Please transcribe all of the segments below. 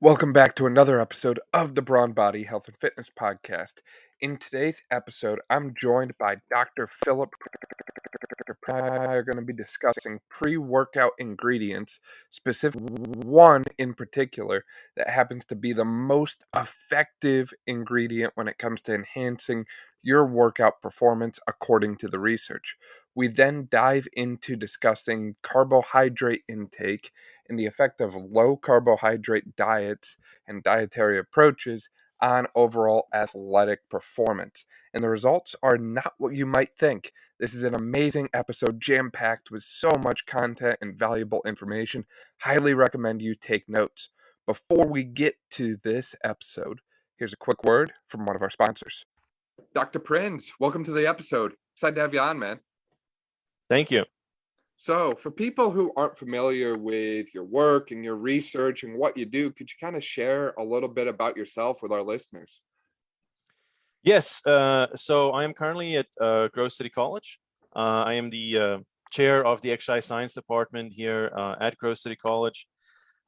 Welcome back to another episode of the Brawn Body Health and Fitness Podcast. In today's episode, I'm joined by Dr. Philip. We're going to be discussing pre-workout ingredients, specific one in particular that happens to be the most effective ingredient when it comes to enhancing your workout performance according to the research. We then dive into discussing carbohydrate intake and the effect of low carbohydrate diets and dietary approaches on overall athletic performance. And the results are not what you might think. This is an amazing episode, jam-packed with so much content and valuable information. Highly recommend you take notes. Before we get to this episode, here's a quick word from one of our sponsors. Dr. Prins, welcome to the episode. Excited to have you on, man. Thank you. So, for people who aren't familiar with your work and your research and what you do, could you kind of share a little bit about yourself with our listeners? Yes. So I am currently at Grove City College. I am the chair of the exercise science department here at Grove City College.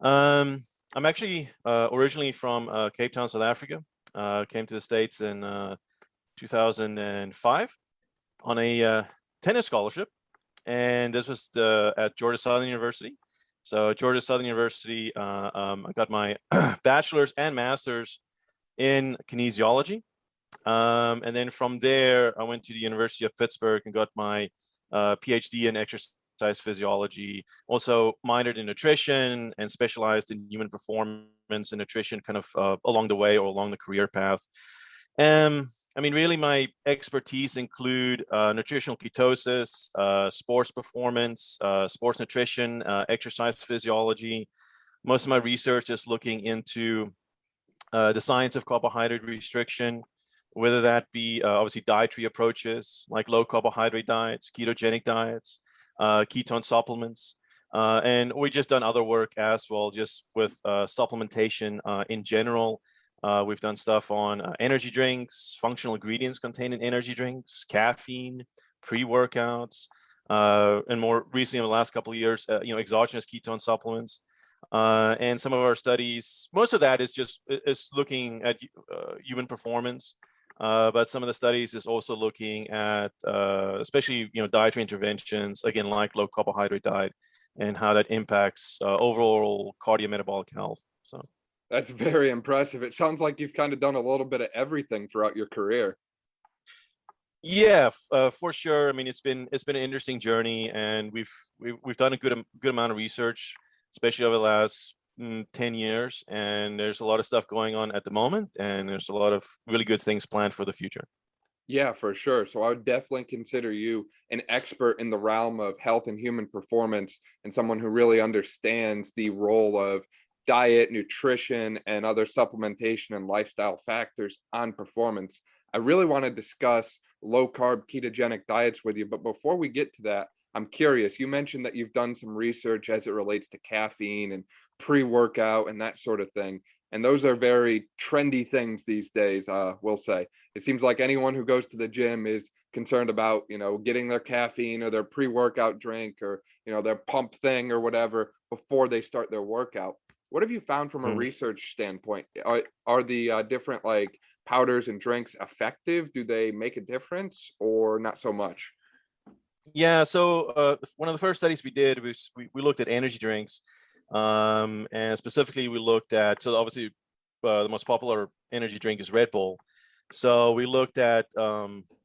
I'm actually originally from Cape Town, South Africa. Came to the States in 2005 on a tennis scholarship. And this was at Georgia Southern University. So Georgia Southern University, I got my bachelor's and master's in kinesiology. And then from there, I went to the University of Pittsburgh and got my PhD in exercise physiology, also minored in nutrition and specialized in human performance and nutrition kind of along the way or along the career path. I mean, really, my expertise include nutritional ketosis, sports performance, sports nutrition, exercise physiology. Most of my research is looking into the science of carbohydrate restriction, whether that be obviously dietary approaches like low carbohydrate diets, ketogenic diets, ketone supplements. And we just done other work as well, just with supplementation in general. We've done stuff on energy drinks, functional ingredients contained in energy drinks, caffeine, pre-workouts, and more recently in the last couple of years, exogenous ketone supplements. And some of our studies, most of that is looking at human performance, but some of the studies is also looking at especially dietary interventions, again, like low carbohydrate diet, and how that impacts overall cardiometabolic health. So. That's very impressive. It sounds like you've kind of done a little bit of everything throughout your career. Yeah, for sure. I mean, it's been an interesting journey, and we've done a good amount of research, especially over the last 10 years. And there's a lot of stuff going on at the moment, and there's a lot of really good things planned for the future. Yeah, for sure. So I would definitely consider you an expert in the realm of health and human performance, and someone who really understands the role of diet, nutrition, and other supplementation and lifestyle factors on performance. I really want to discuss low carb ketogenic diets with you, but before we get to that, I'm curious. You mentioned that you've done some research as it relates to caffeine and pre-workout and that sort of thing. And those are very trendy things these days, we'll say. It seems like anyone who goes to the gym is concerned about, getting their caffeine or their pre-workout drink or, their pump thing or whatever before they start their workout. What have you found from a research standpoint? Are the different like powders and drinks effective? Do they make a difference or not so much? Yeah, so one of the first studies we did was we looked at energy drinks, and specifically we looked at, so obviously the most popular energy drink is Red Bull. So we looked at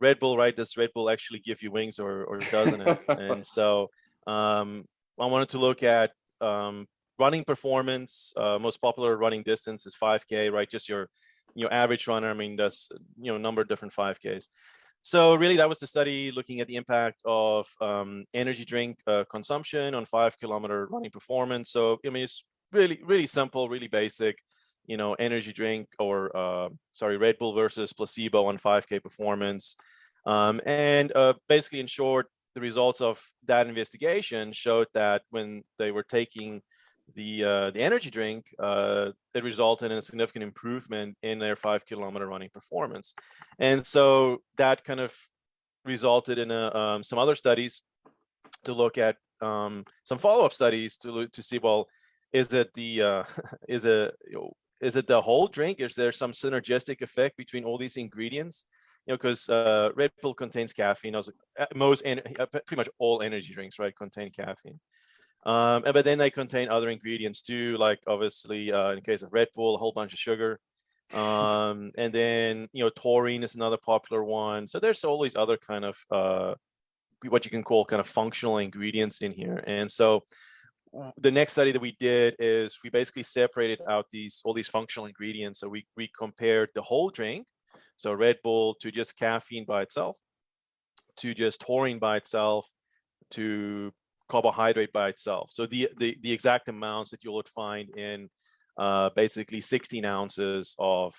Red Bull, right? Does Red Bull actually give you wings or doesn't it? And so I wanted to look at running performance. Most popular running distance is 5K, right? Just your average runner. I mean, that's a number of different 5Ks. So really, that was the study looking at the impact of energy drink consumption on 5-kilometer running performance. So I mean, it's really simple, really basic. Energy drink or Red Bull versus placebo on 5K performance, and basically, in short, the results of that investigation showed that when they were taking the energy drink, it resulted in a significant improvement in their 5-kilometer running performance. And so that kind of resulted in some other studies to look at some follow-up studies to see, well, is it the is it the whole drink? Is there some synergistic effect between all these ingredients? Because Red Bull contains caffeine. Also, pretty much all energy drinks, right, contain caffeine. But then they contain other ingredients too, like obviously in case of Red Bull, a whole bunch of sugar. And then taurine is another popular one. So there's all these other kind of what you can call kind of functional ingredients in here. And so the next study that we did is we basically separated out all these functional ingredients. So we compared the whole drink, so Red Bull, to just caffeine by itself, to just taurine by itself, to carbohydrate by itself. So the exact amounts that you would find in basically 16 ounces of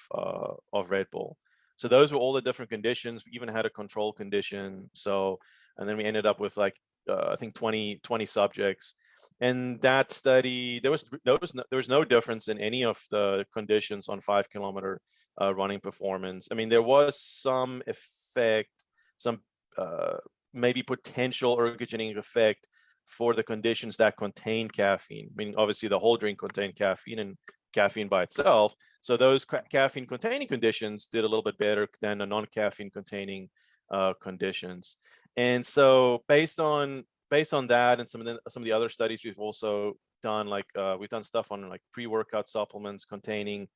Red Bull. So those were all the different conditions. We even had a control condition. So, and then we ended up with like I think 20 subjects. And that study, there was no difference in any of the conditions on 5 kilometer running performance. I mean, there was some effect, some maybe potential ergogenic effect for the conditions that contain caffeine. I mean, obviously the whole drink contained caffeine and caffeine by itself. So those caffeine containing conditions did a little bit better than the non-caffeine containing conditions. And so based on that and some of the other studies we've also done, like we've done stuff on like pre-workout supplements containing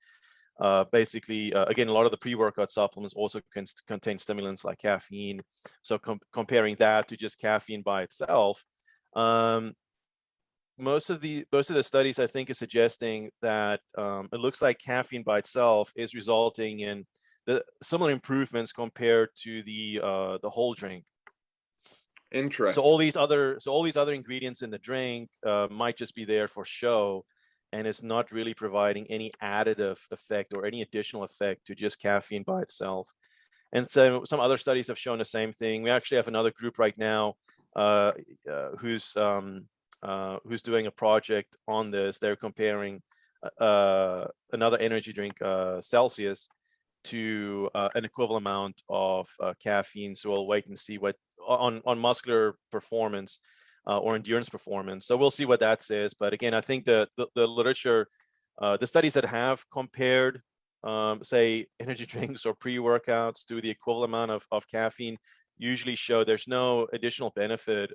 basically again, a lot of the pre-workout supplements also contain stimulants like caffeine. So comparing that to just caffeine by itself, most of the studies I think is suggesting that it looks like caffeine by itself is resulting in the similar improvements compared to the whole drink. Interesting. So all these other ingredients in the drink might just be there for show, and it's not really providing any additive effect or any additional effect to just caffeine by itself. And so some other studies have shown the same thing. We actually have another group right now who's doing a project on this. They're comparing another energy drink, Celsius, to an equivalent amount of caffeine. So we'll wait and see what on muscular performance or endurance performance. So we'll see what that says. But again, I think the literature, the studies that have compared say energy drinks or pre-workouts to the equivalent amount of caffeine usually show there's no additional benefit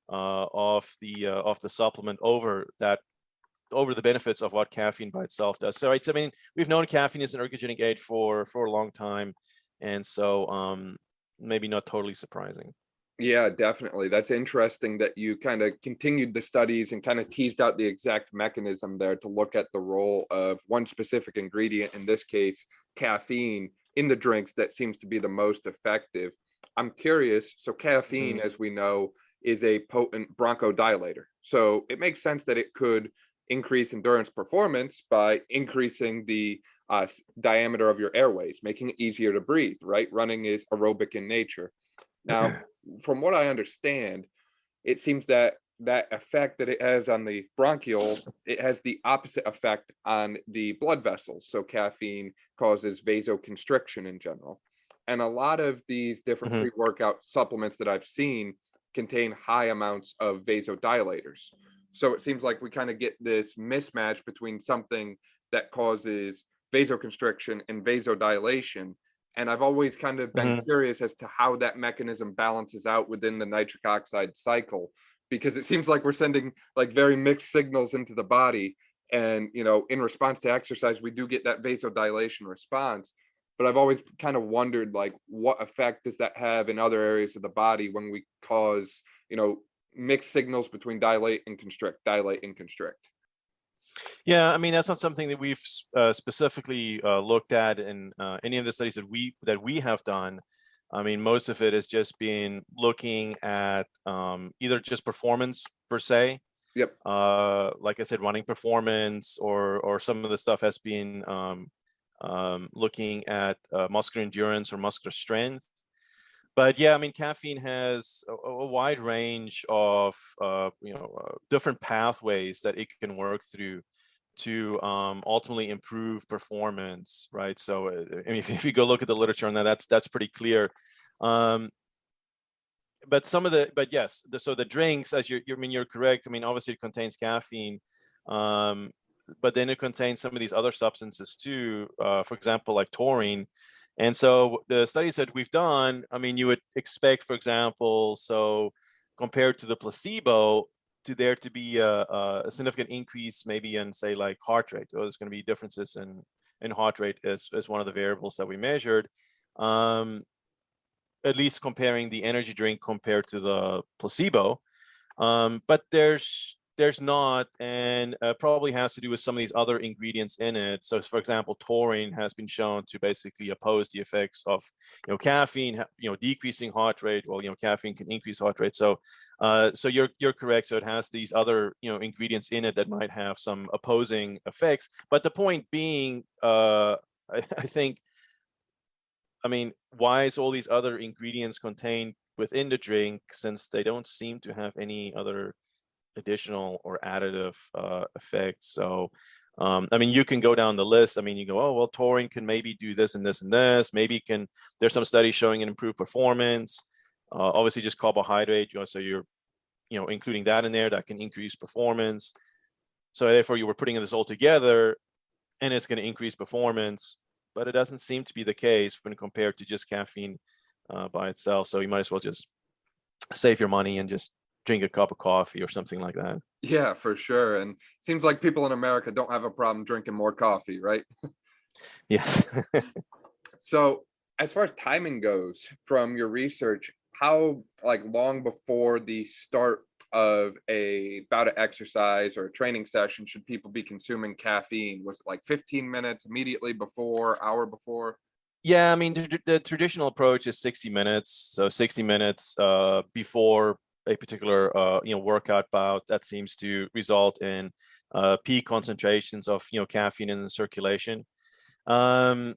of the supplement over the benefits of what caffeine by itself does. So I mean, we've known caffeine is an ergogenic aid for a long time, and so maybe not totally surprising. Yeah, definitely. That's interesting that you kind of continued the studies and kind of teased out the exact mechanism there to look at the role of one specific ingredient, in this case, caffeine, in the drinks that seems to be the most effective. I'm curious. So caffeine, as we know, is a potent bronchodilator. So it makes sense that it could increase endurance performance by increasing the diameter of your airways, making it easier to breathe, right? Running is aerobic in nature. Now, from what I understand, it seems that effect that it has on the bronchial, it has the opposite effect on the blood vessels. So caffeine causes vasoconstriction in general. And a lot of these different pre-workout supplements that I've seen contain high amounts of vasodilators. So it seems like we kind of get this mismatch between something that causes vasoconstriction and vasodilation. And I've always kind of been curious as to how that mechanism balances out within the nitric oxide cycle, because it seems like we're sending like very mixed signals into the body. And, in response to exercise, we do get that vasodilation response. But I've always kind of wondered, like, what effect does that have in other areas of the body when we cause, mixed signals between dilate and constrict, dilate and constrict? Yeah, I mean, that's not something that we've specifically looked at in any of the studies that we have done. I mean, most of it has just been looking at either just performance per se. Yep. Like I said, running performance, or some of the stuff has been looking at muscular endurance or muscular strength. But yeah, I mean, caffeine has a wide range of different pathways that it can work through to ultimately improve performance, right? So I mean, if you go look at the literature on that, that's pretty clear. But yes, so the drinks, as you're correct. I mean, obviously it contains caffeine, but then it contains some of these other substances too, for example, like taurine. And so the studies that we've done, I mean, you would expect, for example, so compared to the placebo, to there to be a significant increase maybe in, say, like heart rate. Or there's going to be differences in heart rate as one of the variables that we measured, at least comparing the energy drink compared to the placebo. But there's not, and probably has to do with some of these other ingredients in it. So, for example, taurine has been shown to basically oppose the effects of, caffeine, decreasing heart rate. Well, caffeine can increase heart rate. So, so you're correct. So it has these other, ingredients in it that might have some opposing effects. But the point being, I think, I mean, why is all these other ingredients contained within the drink, since they don't seem to have any other additional or additive effects? So, I mean, you can go down the list. I mean, you go, oh, well, taurine can maybe do this and this and this. Maybe there's some studies showing an improved performance. Obviously, just carbohydrate, so you're, including that in there, that can increase performance. So therefore, you were putting this all together, and it's going to increase performance. But it doesn't seem to be the case when compared to just caffeine by itself. So you might as well just save your money and just drink a cup of coffee or something like that. Yeah, for sure. And seems like people in America don't have a problem drinking more coffee, right? Yes. So as far as timing goes, from your research, how long before the start of a bout of exercise or a training session should people be consuming caffeine? Was it 15 minutes immediately before, hour before? Yeah, I mean, the traditional approach is 60 minutes. So 60 minutes before a particular workout bout. That seems to result in peak concentrations of caffeine in the circulation. And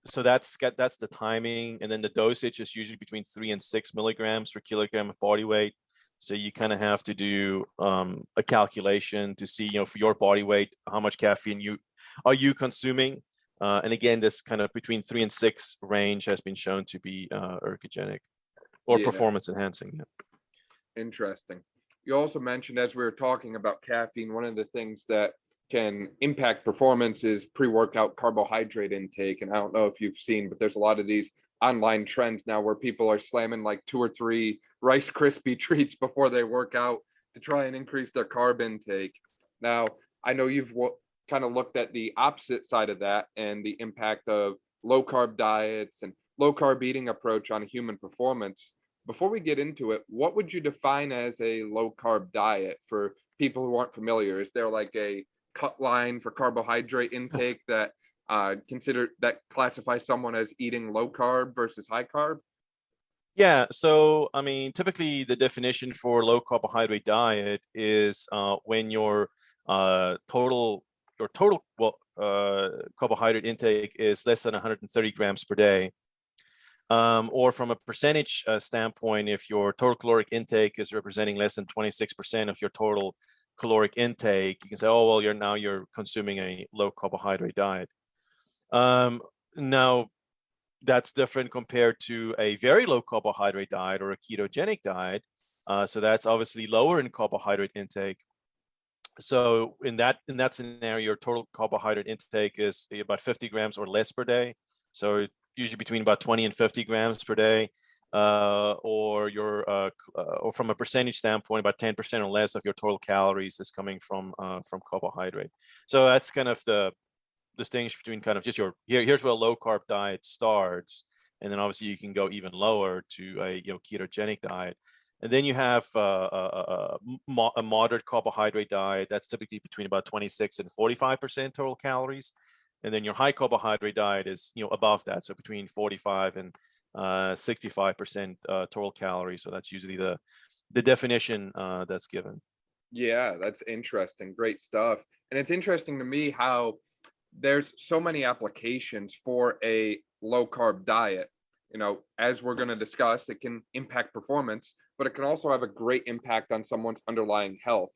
so that's the timing. And then the dosage is usually between 3 and 6 milligrams per kilogram of body weight. So you kind of have to do a calculation to see, for your body weight, how much caffeine you consuming. And again, this kind of between 3 and 6 range has been shown to be ergogenic or performance enhancing. Yeah. Interesting. You also mentioned, as we were talking about caffeine, one of the things that can impact performance is pre-workout carbohydrate intake. And I don't know if you've seen, but there's a lot of these online trends now where people are slamming 2 or 3 Rice Krispie treats before they work out to try and increase their carb intake. Now, I know you've kind of looked at the opposite side of that and the impact of low carb diets and low carb eating approach on human performance. Before we get into it, what would you define as a low carb diet for people who aren't familiar? Is there a cut line for carbohydrate intake that classifies someone as eating low carb versus high carb? Yeah, so I mean, typically the definition for low carbohydrate diet is when your total carbohydrate intake is less than 130 grams per day. Or from a percentage standpoint, if your total caloric intake is representing less than 26% of your total caloric intake, you can say, oh, well, you're consuming a low carbohydrate diet. Now, that's different compared to a very low carbohydrate diet or a ketogenic diet. So that's obviously lower in carbohydrate intake. So in that scenario, your total carbohydrate intake is about 50 grams or less per day. So usually between about 20 and 50 grams per day, or from a percentage standpoint, about 10% or less of your total calories is coming from carbohydrate. So that's kind of the distinction between kind of just here's where a low carb diet starts, and then obviously you can go even lower to a ketogenic diet. And then you have a moderate carbohydrate diet that's typically between about 26 and 45% total calories. And then your high carbohydrate diet is above that, so between 45 and 65% total calories. So that's usually the definition that's given. Yeah, that's interesting. Great stuff. And it's interesting to me how there's so many applications for a low carb diet. As we're going to discuss, it can impact performance, but it can also have a great impact on someone's underlying health.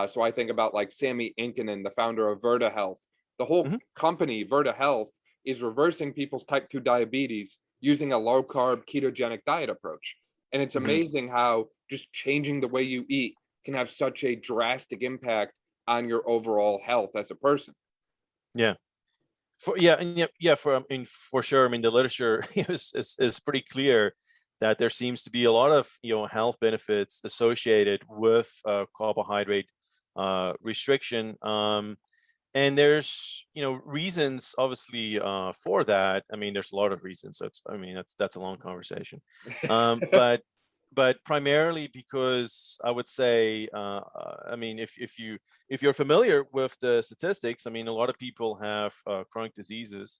So I think about Sammy Inkinen, the founder of Virta Health. The whole company, Virta Health, is reversing people's type 2 diabetes using a low carb ketogenic diet approach. And it's amazing how just changing the way you eat can have such a drastic impact on your overall health as a person. Yeah. For sure. I mean, the literature is pretty clear that there seems to be a lot of health benefits associated with carbohydrate restriction. And there's reasons obviously for that. I mean, there's a lot of reasons. So that's a long conversation. But primarily because I would say, I mean, if you're familiar with the statistics, I mean, a lot of people have chronic diseases.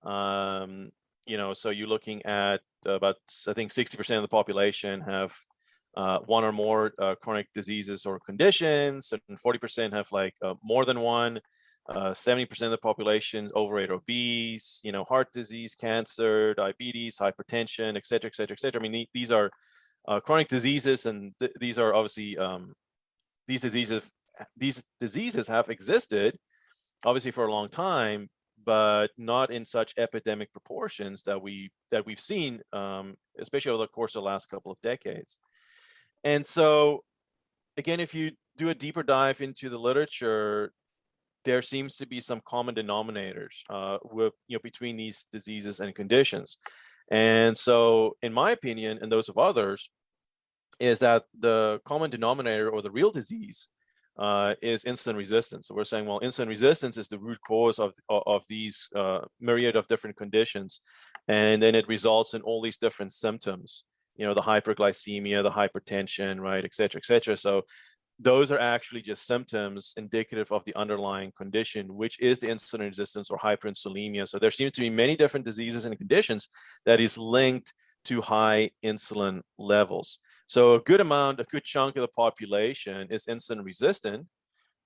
So you're looking at about, I think 60% of the population have one or more chronic diseases or conditions, and 40% have like more than one. 70% of the population is overweight, obese, heart disease, cancer, diabetes, hypertension, et cetera, et cetera, et cetera. I mean, these are chronic diseases, and these are obviously these diseases have existed obviously for a long time, but not in such epidemic proportions that we've seen, especially over the course of the last couple of decades. And so, again, if you do a deeper dive into the literature, there seems to be some common denominators with between these diseases and conditions. And so, in my opinion, and those of others, is that the common denominator or the real disease is insulin resistance. So we're saying, well, insulin resistance is the root cause of these myriad of different conditions, and then it results in all these different symptoms. The hyperglycemia, the hypertension, right, et cetera, et cetera. So those are actually just symptoms indicative of the underlying condition, which is the insulin resistance or hyperinsulinemia. So there seem to be many different diseases and conditions that is linked to high insulin levels. So a good chunk of the population is insulin resistant.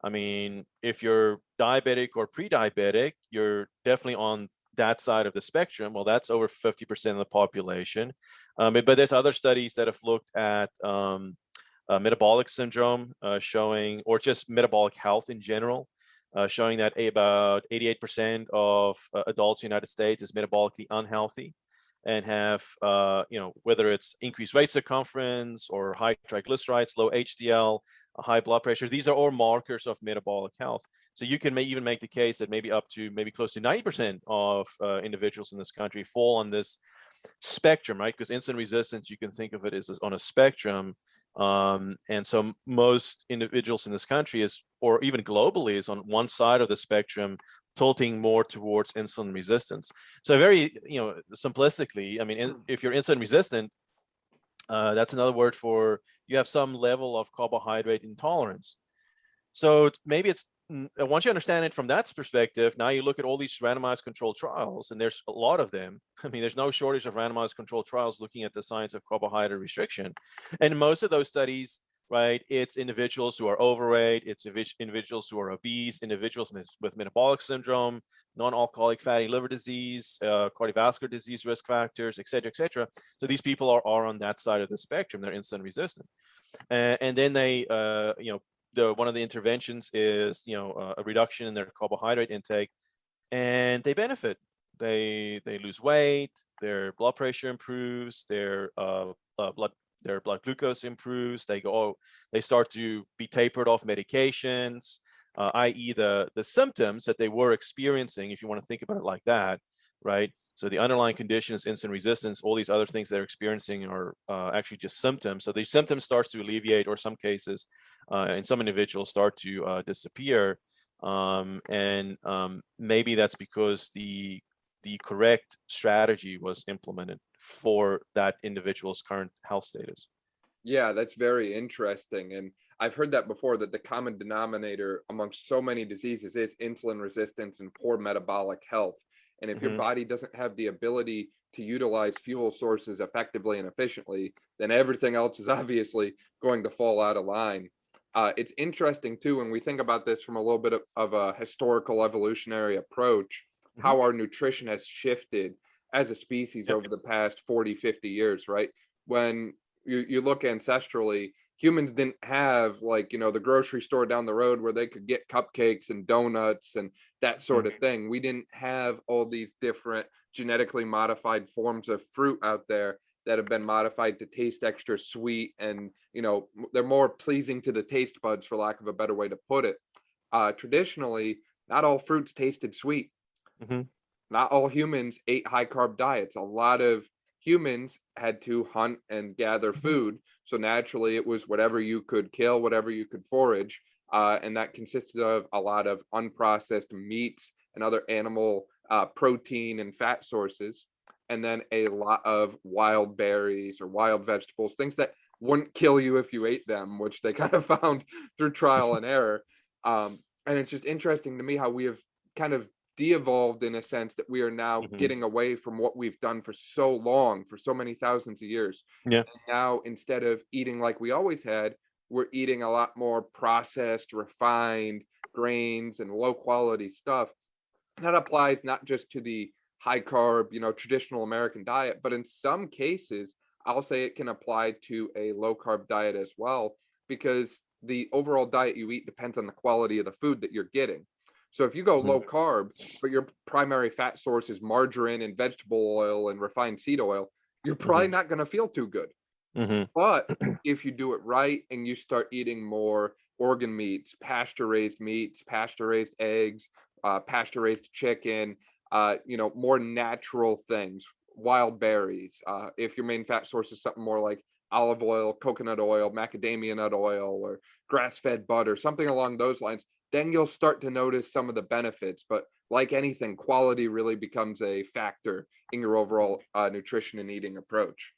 I mean, if you're diabetic or pre-diabetic, you're definitely on that side of the spectrum. Well, that's over 50% of the population. But there's other studies that have looked at metabolic syndrome showing, or just metabolic health in general, showing that about 88% of adults in the United States is metabolically unhealthy and have, whether it's increased waist circumference or high triglycerides, low HDL, high blood pressure. These are all markers of metabolic health. So you can even make the case that maybe close to 90% of individuals in this country fall on this spectrum, right? Because insulin resistance, you can think of it as on a spectrum. And so most individuals in this country or even globally, is on one side of the spectrum, tilting more towards insulin resistance. So very, simplistically, I mean, if you're insulin resistant, that's another word for you have some level of carbohydrate intolerance. So maybe it's, once you understand it from that perspective, now you look at all these randomized controlled trials, and there's a lot of them. I mean, there's no shortage of randomized controlled trials looking at the science of carbohydrate restriction. And most of those studies, right, it's individuals who are overweight, it's individuals who are obese, individuals with metabolic syndrome, non-alcoholic fatty liver disease, cardiovascular disease risk factors, et cetera, et cetera. So these people are on that side of the spectrum. They're insulin resistant. And then they, one of the interventions is, a reduction in their carbohydrate intake, and they benefit. They lose weight, their blood pressure improves, their blood glucose improves. They start to be tapered off medications, i.e. the symptoms that they were experiencing, if you want to think about it like that, right? So the underlying condition is insulin resistance. All these other things they're experiencing are actually just symptoms. So these symptoms starts to alleviate, or some cases, in some individuals start to disappear. Maybe that's because the correct strategy was implemented for that individual's current health status. Yeah, that's very interesting. And I've heard that before, that the common denominator amongst so many diseases is insulin resistance and poor metabolic health. And if your body doesn't have the ability to utilize fuel sources effectively and efficiently, then everything else is obviously going to fall out of line. It's interesting, too, when we think about this from a little bit of a historical evolutionary approach, how our nutrition has shifted as a species over the past 40, 50 years, right? When you look ancestrally, humans didn't have, like, the grocery store down the road where they could get cupcakes and donuts and that sort of thing. We didn't have all these different genetically modified forms of fruit out there that have been modified to taste extra sweet, and they're more pleasing to the taste buds, for lack of a better way to put it. traditionally, not all fruits tasted sweet. Mm-hmm. Not all humans ate high carb diets. A lot of humans had to hunt and gather Mm-hmm. food. So naturally, it was whatever you could kill, whatever you could forage. And that consisted of a lot of unprocessed meats and other animal protein and fat sources. And then a lot of wild berries or wild vegetables, things that wouldn't kill you if you ate them, which they kind of found through trial and error. And it's just interesting to me how we have kind of de-evolved in a sense that we are now Mm-hmm. getting away from what we've done for so long, for so many thousands of years. Yeah. And now, instead of eating like we always had, we're eating a lot more processed, refined grains and low quality stuff. And that applies not just to the high carb, traditional American diet, but in some cases, I'll say it can apply to a low carb diet as well, because the overall diet you eat depends on the quality of the food that you're getting. So if you go low carb, but your primary fat source is margarine and vegetable oil and refined seed oil, you're probably not going to feel too good. Mm-hmm. But if you do it right and you start eating more organ meats, pasture raised eggs, pasture raised chicken, more natural things, wild berries. If your main fat source is something more like olive oil, coconut oil, macadamia nut oil, or grass fed butter, something along those lines, then you'll start to notice some of the benefits. But like anything, quality really becomes a factor in your overall nutrition and eating approach.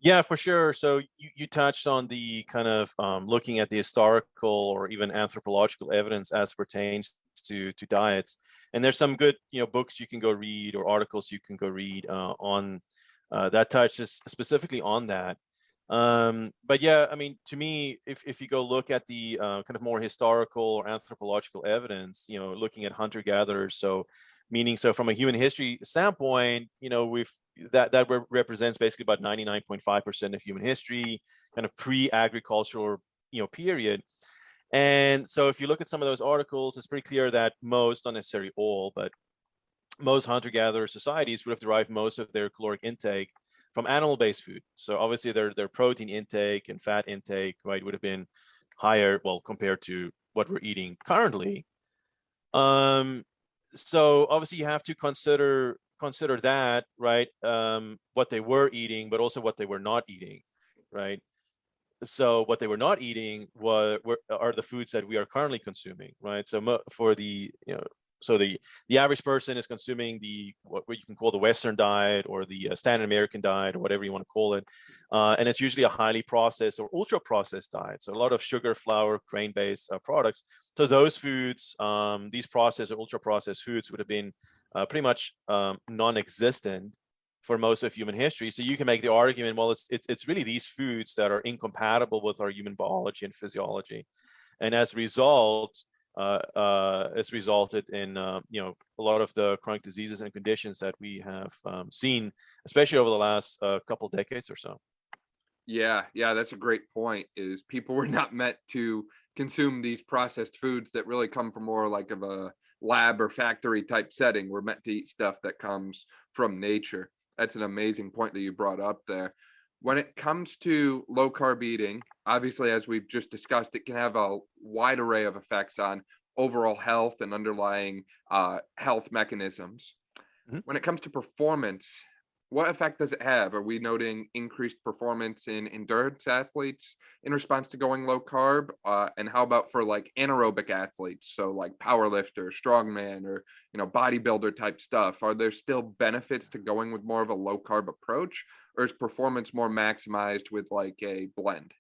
Yeah, for sure. So you touched on the kind of looking at the historical or even anthropological evidence as pertains to diets, and there's some good books you can go read or articles you can go read on that touches specifically on that. But yeah, I mean, to me, if you go look at the kind of more historical or anthropological evidence, looking at hunter gatherers, so from a human history standpoint, we've that represents basically about 99.5% of human history, kind of pre-agricultural period. And so if you look at some of those articles, it's pretty clear that most, not necessarily all, but most hunter-gatherer societies would have derived most of their caloric intake from animal-based food. So obviously their protein intake and fat intake, right, would have been higher, well, compared to what we're eating currently. So obviously you have to consider that, right? What they were eating, but also what they were not eating, right? So what they were not eating are the foods that we are currently consuming, right? So for the so the average person is consuming what you can call the Western diet or the standard American diet or whatever you want to call it, and it's usually a highly processed or ultra processed diet. So a lot of sugar, flour, grain-based products. So those foods, these processed or ultra processed foods, would have been pretty much non-existent for most of human history. So you can make the argument, well, it's really these foods that are incompatible with our human biology and physiology, and as a result, it's resulted in a lot of the chronic diseases and conditions that we have seen, especially over the last couple decades or so. Yeah, that's a great point. Is people were not meant to consume these processed foods that really come from more like of a lab or factory type setting. We're meant to eat stuff that comes from nature. That's an amazing point that you brought up there. When it comes to low carb eating, obviously, as we've just discussed, it can have a wide array of effects on overall health and underlying health mechanisms. Mhm. When it comes to performance, what effect does it have? Are we noting increased performance in endurance athletes in response to going low carb? And how about for like anaerobic athletes? So like powerlifter, strongman, or bodybuilder type stuff. Are there still benefits to going with more of a low carb approach, or is performance more maximized with like a blend?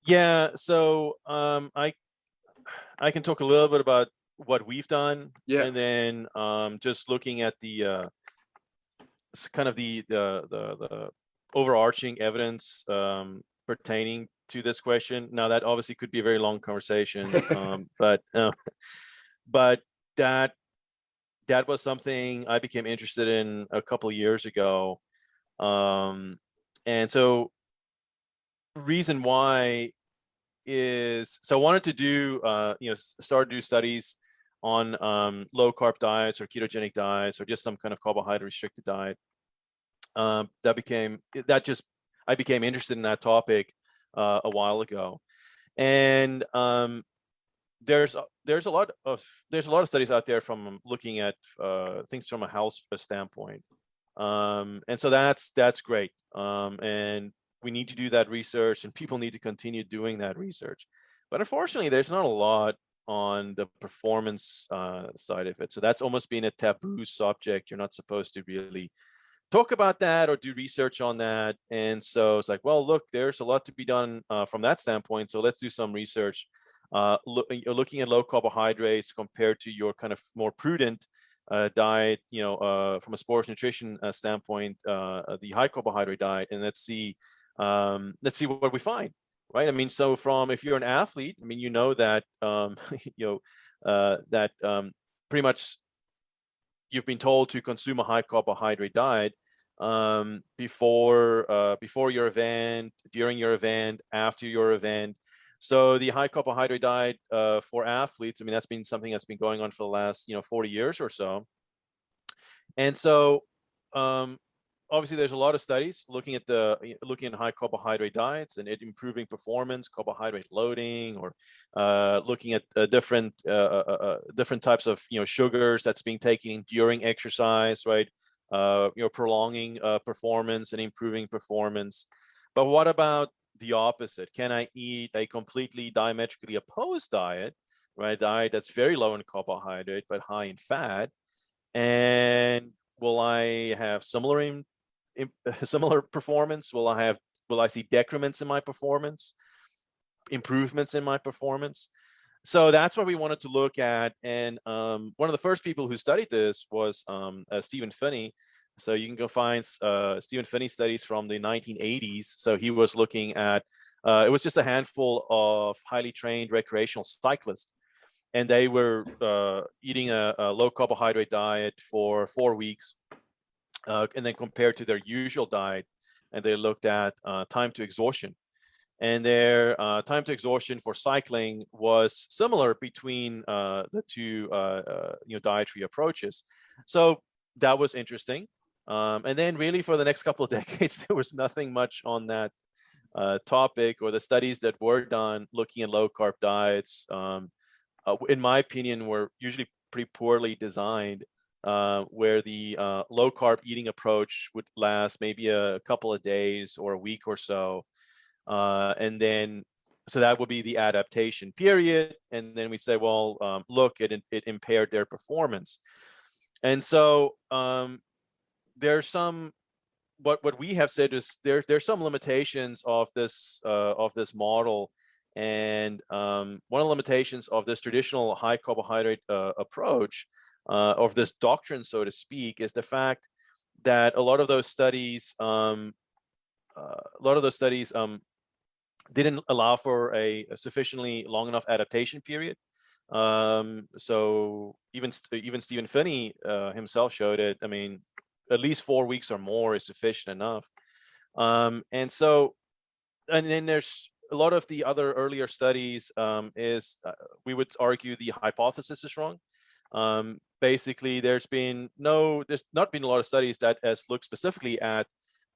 Yeah, so I can talk a little bit about what we've done, Yeah. and then just looking at the kind of the overarching evidence pertaining to this question. Now that obviously could be a very long conversation, but that was something I became interested in a couple of years ago, and so reason why is, so I wanted to do start to do studies on low carb diets or ketogenic diets or just some kind of carbohydrate restricted diet. I became interested in that topic a while ago, and there's a lot of studies out there from looking at things from a health standpoint, and so that's great, and we need to do that research, and people need to continue doing that research. But unfortunately, there's not a lot on the performance side of it. So that's almost been a taboo subject. You're not supposed to really talk about that or do research on that. And so it's like, well, look, there's a lot to be done from that standpoint. So let's do some research. Looking at low carbohydrates compared to your kind of more prudent diet, from a sports nutrition standpoint, the high carbohydrate diet, and let's see what we find. Right. I mean, so if you're an athlete, I mean, that, pretty much you've been told to consume a high carbohydrate diet before your event, during your event, after your event. So the high carbohydrate diet for athletes, I mean, that's been something that's been going on for the last 40 years or so. And so obviously there's a lot of studies looking at high carbohydrate diets and it improving performance, carbohydrate loading, or looking at different types of sugars that's being taken during exercise, right? Prolonging performance and improving performance. But what about the opposite? Can I eat a completely diametrically opposed diet, right? Diet that's very low in carbohydrate but high in fat, and will I have similar performance? Will I see decrements in my performance, improvements in my performance? So that's what we wanted to look at. And one of the first people who studied this was Stephen Phinney. So you can go find Stephen Phinney studies from the 1980s. So he was looking at, it was just a handful of highly trained recreational cyclists. And they were eating a low carbohydrate diet for 4 weeks, and then compared to their usual diet. And they looked at time to exhaustion. And their time to exhaustion for cycling was similar between the two dietary approaches. So that was interesting. And then really for the next couple of decades, there was nothing much on that topic, or the studies that were done looking at low carb diets, in my opinion, were usually pretty poorly designed, where the low carb eating approach would last maybe a couple of days or a week or so. And then, so that would be the adaptation period. And then we say, well, look, it impaired their performance. And so there's some, what we have said is there's some limitations of this model. And one of the limitations of this traditional high carbohydrate approach, of this doctrine, so to speak, is the fact that a lot of those studies didn't allow for a sufficiently long enough adaptation period. So even Stephen Phinney himself showed it. I mean, at least 4 weeks or more is sufficient enough. And then there's a lot of the other earlier studies we would argue the hypothesis is wrong. Basically, there's not been a lot of studies that has looked specifically at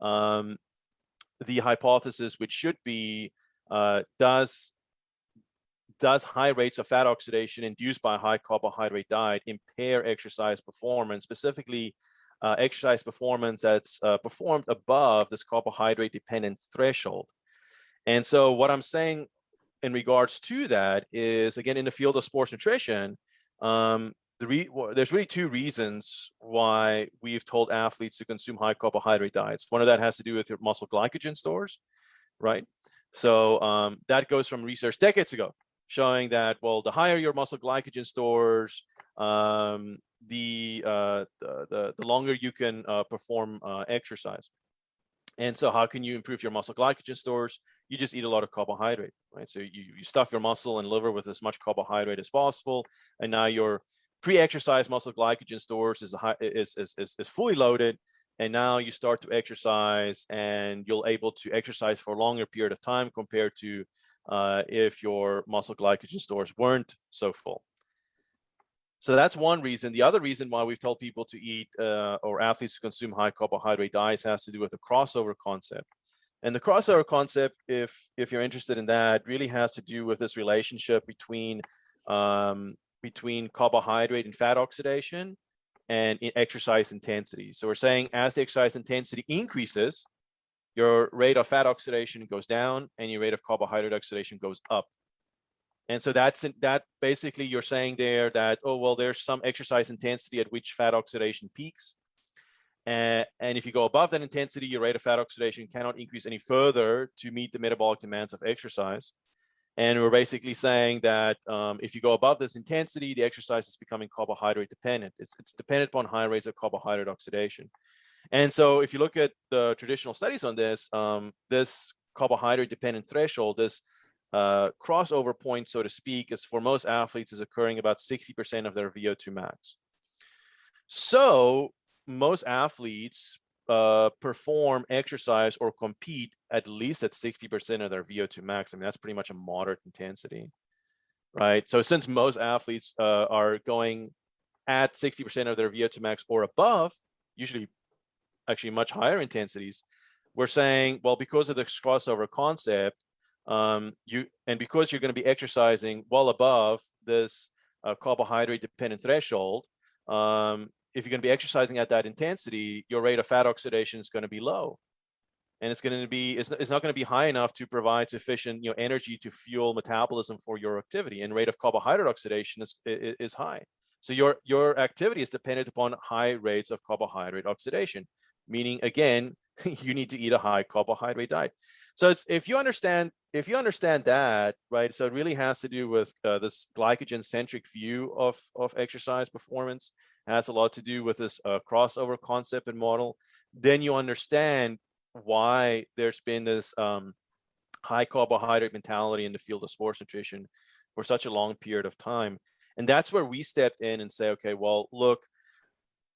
the hypothesis, which should be, does high rates of fat oxidation induced by a high carbohydrate diet impair exercise performance, specifically exercise performance that's performed above this carbohydrate dependent threshold? And so what I'm saying in regards to that is, again, in the field of sports nutrition, there's really two reasons why we've told athletes to consume high carbohydrate diets. One of that has to do with your muscle glycogen stores, right? So that goes from research decades ago, showing that, well, the higher your muscle glycogen stores, the longer you can perform exercise. And so how can you improve your muscle glycogen stores? You just eat a lot of carbohydrate, right? So you stuff your muscle and liver with as much carbohydrate as possible, and now your pre-exercise muscle glycogen stores is fully loaded, and now you start to exercise, and you'll able to exercise for a longer period of time compared to if your muscle glycogen stores weren't so full. So that's one reason. The other reason why we've told people to eat or athletes to consume high carbohydrate diets has to do with the crossover concept. And the crossover concept, if you're interested in that, really has to do with this relationship between between carbohydrate and fat oxidation and exercise intensity. So we're saying as the exercise intensity increases, your rate of fat oxidation goes down and your rate of carbohydrate oxidation goes up. And so that basically you're saying there that, oh, well, there's some exercise intensity at which fat oxidation peaks. And if you go above that intensity, your rate of fat oxidation cannot increase any further to meet the metabolic demands of exercise. And we're basically saying that if you go above this intensity, the exercise is becoming carbohydrate dependent. It's dependent upon high rates of carbohydrate oxidation. And so if you look at the traditional studies on this, this carbohydrate dependent threshold, this crossover point, so to speak, is for most athletes is occurring about 60% of their VO2 max. So most athletes perform exercise or compete at least at 60% of their VO2 max. I mean, that's pretty much a moderate intensity, right? So since most athletes are going at 60% of their VO2 max or above, usually actually much higher intensities, we're saying, well, because of this crossover concept, because you're going to be exercising well above this carbohydrate dependent threshold, if you're going to be exercising at that intensity, your rate of fat oxidation is going to be low, and it's not going to be high enough to provide sufficient energy to fuel metabolism for your activity. And rate of carbohydrate oxidation is high, so your activity is dependent upon high rates of carbohydrate oxidation, meaning again you need to eat a high carbohydrate diet. So if you understand that, right, so it really has to do with this glycogen centric view of exercise performance. It has a lot to do with this crossover concept and model. Then you understand why there's been this high carbohydrate mentality in the field of sports nutrition for such a long period of time. And that's where we stepped in and say, okay, well, look,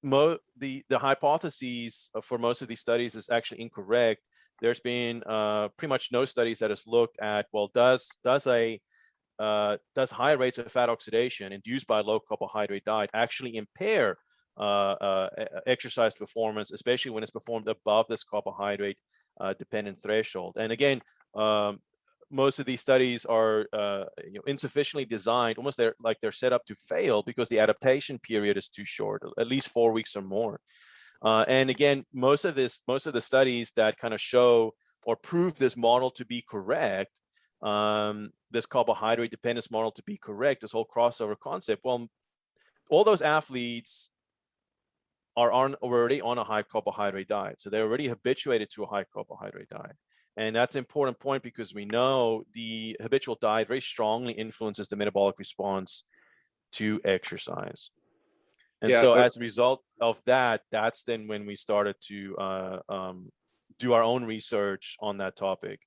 the hypotheses for most of these studies is actually incorrect. There's been pretty much no studies that has looked at, well, does high rates of fat oxidation induced by a low carbohydrate diet actually impair exercise performance, especially when it's performed above this carbohydrate dependent threshold. And again, most of these studies are insufficiently designed, almost they're set up to fail because the adaptation period is too short, at least 4 weeks or more. And again, most of the studies that kind of show or prove this model to be correct, this carbohydrate dependence model to be correct, this whole crossover concept, well, all those athletes are already on a high carbohydrate diet. So they're already habituated to a high carbohydrate diet. And that's an important point because we know the habitual diet very strongly influences the metabolic response to exercise. And so as a result of that, that's then when we started to do our own research on that topic.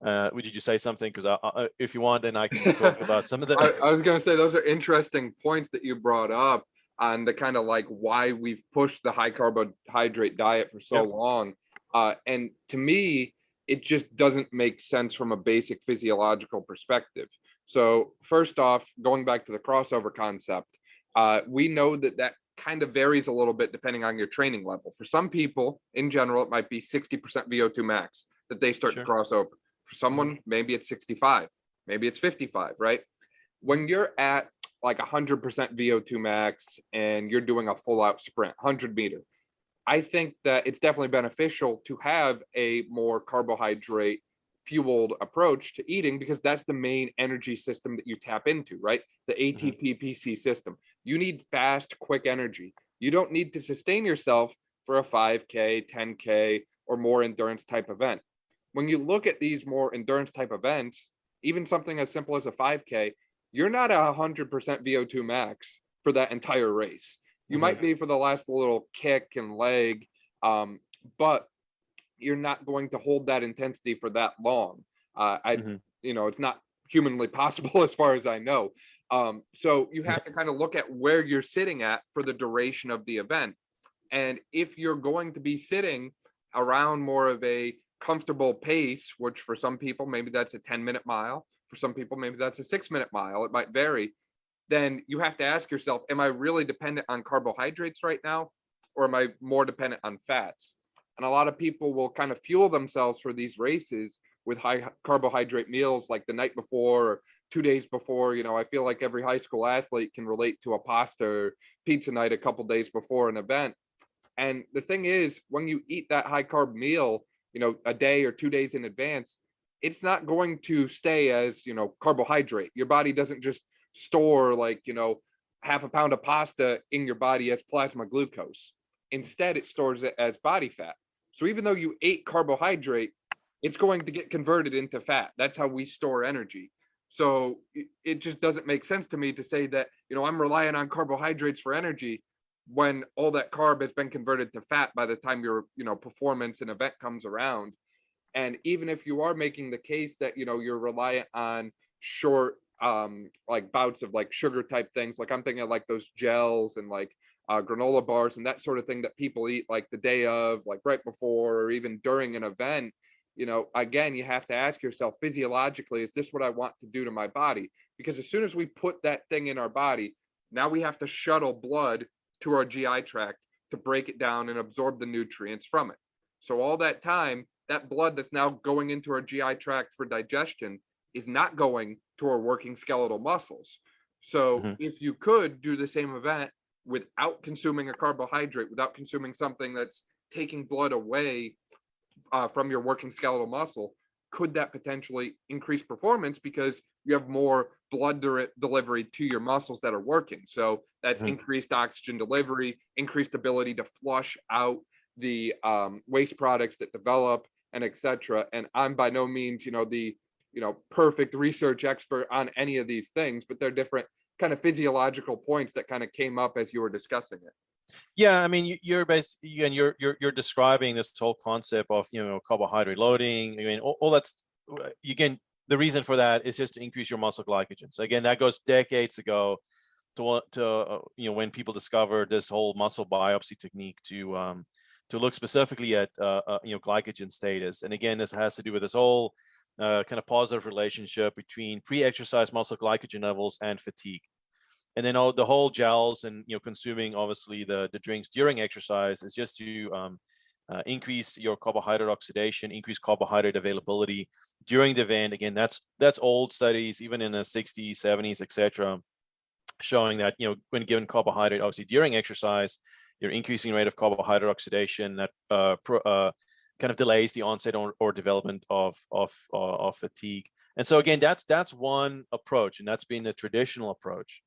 Would you say something? Because if you want, then I can talk about some of the... I was going to say, those are interesting points that you brought up on the kind of like why we've pushed the high carbohydrate diet for so long. And to me, it just doesn't make sense from a basic physiological perspective. So first off, going back to the crossover concept, we know that kind of varies a little bit depending on your training level. For some people, in general, it might be 60% VO2 max that they start to cross over. For someone, maybe it's 65, maybe it's 55, right? When you're at like 100% VO2 max and you're doing a full out sprint, 100 meter, I think that it's definitely beneficial to have a more carbohydrate fueled approach to eating, because that's the main energy system that you tap into, right? The ATP PC system. You need fast, quick energy. You don't need to sustain yourself for a 5K, 10K, or more endurance type event. When you look at these more endurance type events, even something as simple as a 5K, you're not at 100% VO2 max for that entire race. You might be for the last little kick and leg, but you're not going to hold that intensity for that long. It's not humanly possible as far as I know. So you have to kind of look at where you're sitting at for the duration of the event. And if you're going to be sitting around more of a comfortable pace, which for some people, maybe that's a 10-minute mile. For some people, maybe that's a 6-minute mile. It might vary. Then you have to ask yourself, am I really dependent on carbohydrates right now? Or am I more dependent on fats? And a lot of people will kind of fuel themselves for these races with high carbohydrate meals like the night before or 2 days before. I feel like every high school athlete can relate to a pasta or pizza night a couple days before an event. And the thing is, when you eat that high carb meal, a day or 2 days in advance, it's not going to stay as, carbohydrate. Your body doesn't just store like, half a pound of pasta in your body as plasma glucose. Instead, it stores it as body fat. So even though you ate carbohydrate, it's going to get converted into fat. That's how we store energy. So it just doesn't make sense to me to say that, I'm relying on carbohydrates for energy when all that carb has been converted to fat by the time your, performance and event comes around. And even if you are making the case that, you're reliant on short, like bouts of like sugar type things, like I'm thinking of like those gels and like granola bars and that sort of thing that people eat like the day of, like right before, or even during an event, again, you have to ask yourself physiologically, is this what I want to do to my body? Because as soon as we put that thing in our body, now we have to shuttle blood to our GI tract to break it down and absorb the nutrients from it. So all that time, that blood that's now going into our GI tract for digestion is not going to our working skeletal muscles. So if you could do the same event without consuming a carbohydrate, without consuming something that's taking blood away from your working skeletal muscle, could that potentially increase performance because you have more blood delivery to your muscles that are working? So that's increased oxygen delivery, increased ability to flush out the waste products that develop, and etc. And I'm by no means, the perfect research expert on any of these things, but they're different kind of physiological points that kind of came up as you were discussing it. Yeah, I mean, you're describing this whole concept of carbohydrate loading. I mean, all that's, again, the reason for that is just to increase your muscle glycogen. So again, that goes decades ago to when people discovered this whole muscle biopsy technique to look specifically at glycogen status. And again, this has to do with this whole kind of positive relationship between pre-exercise muscle glycogen levels and fatigue. And then the whole gels and consuming obviously the drinks during exercise is just to increase your carbohydrate oxidation, increase carbohydrate availability during the event. Again, that's old studies, even in the 60s, 70s, etc., showing that when given carbohydrate, obviously during exercise, your increasing rate of carbohydrate oxidation that kind of delays the onset or development of fatigue. And so again, that's one approach, and that's been the traditional approach.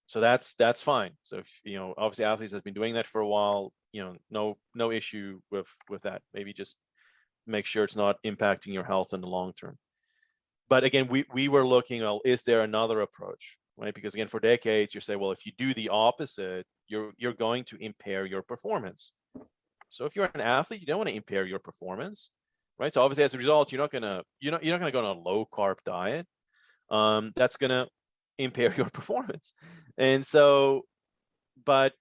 So that's fine. So if, obviously athletes has been doing that for a while, no issue with that. Maybe just make sure it's not impacting your health in the long term. But again, we were looking, well, is there another approach, right? Because again, for decades, you say, well, if you do the opposite, you're going to impair your performance. So if you're an athlete, you don't want to impair your performance, right? So obviously, as a result, you're not gonna go on a low carb diet. That's gonna impair your performance. And so, but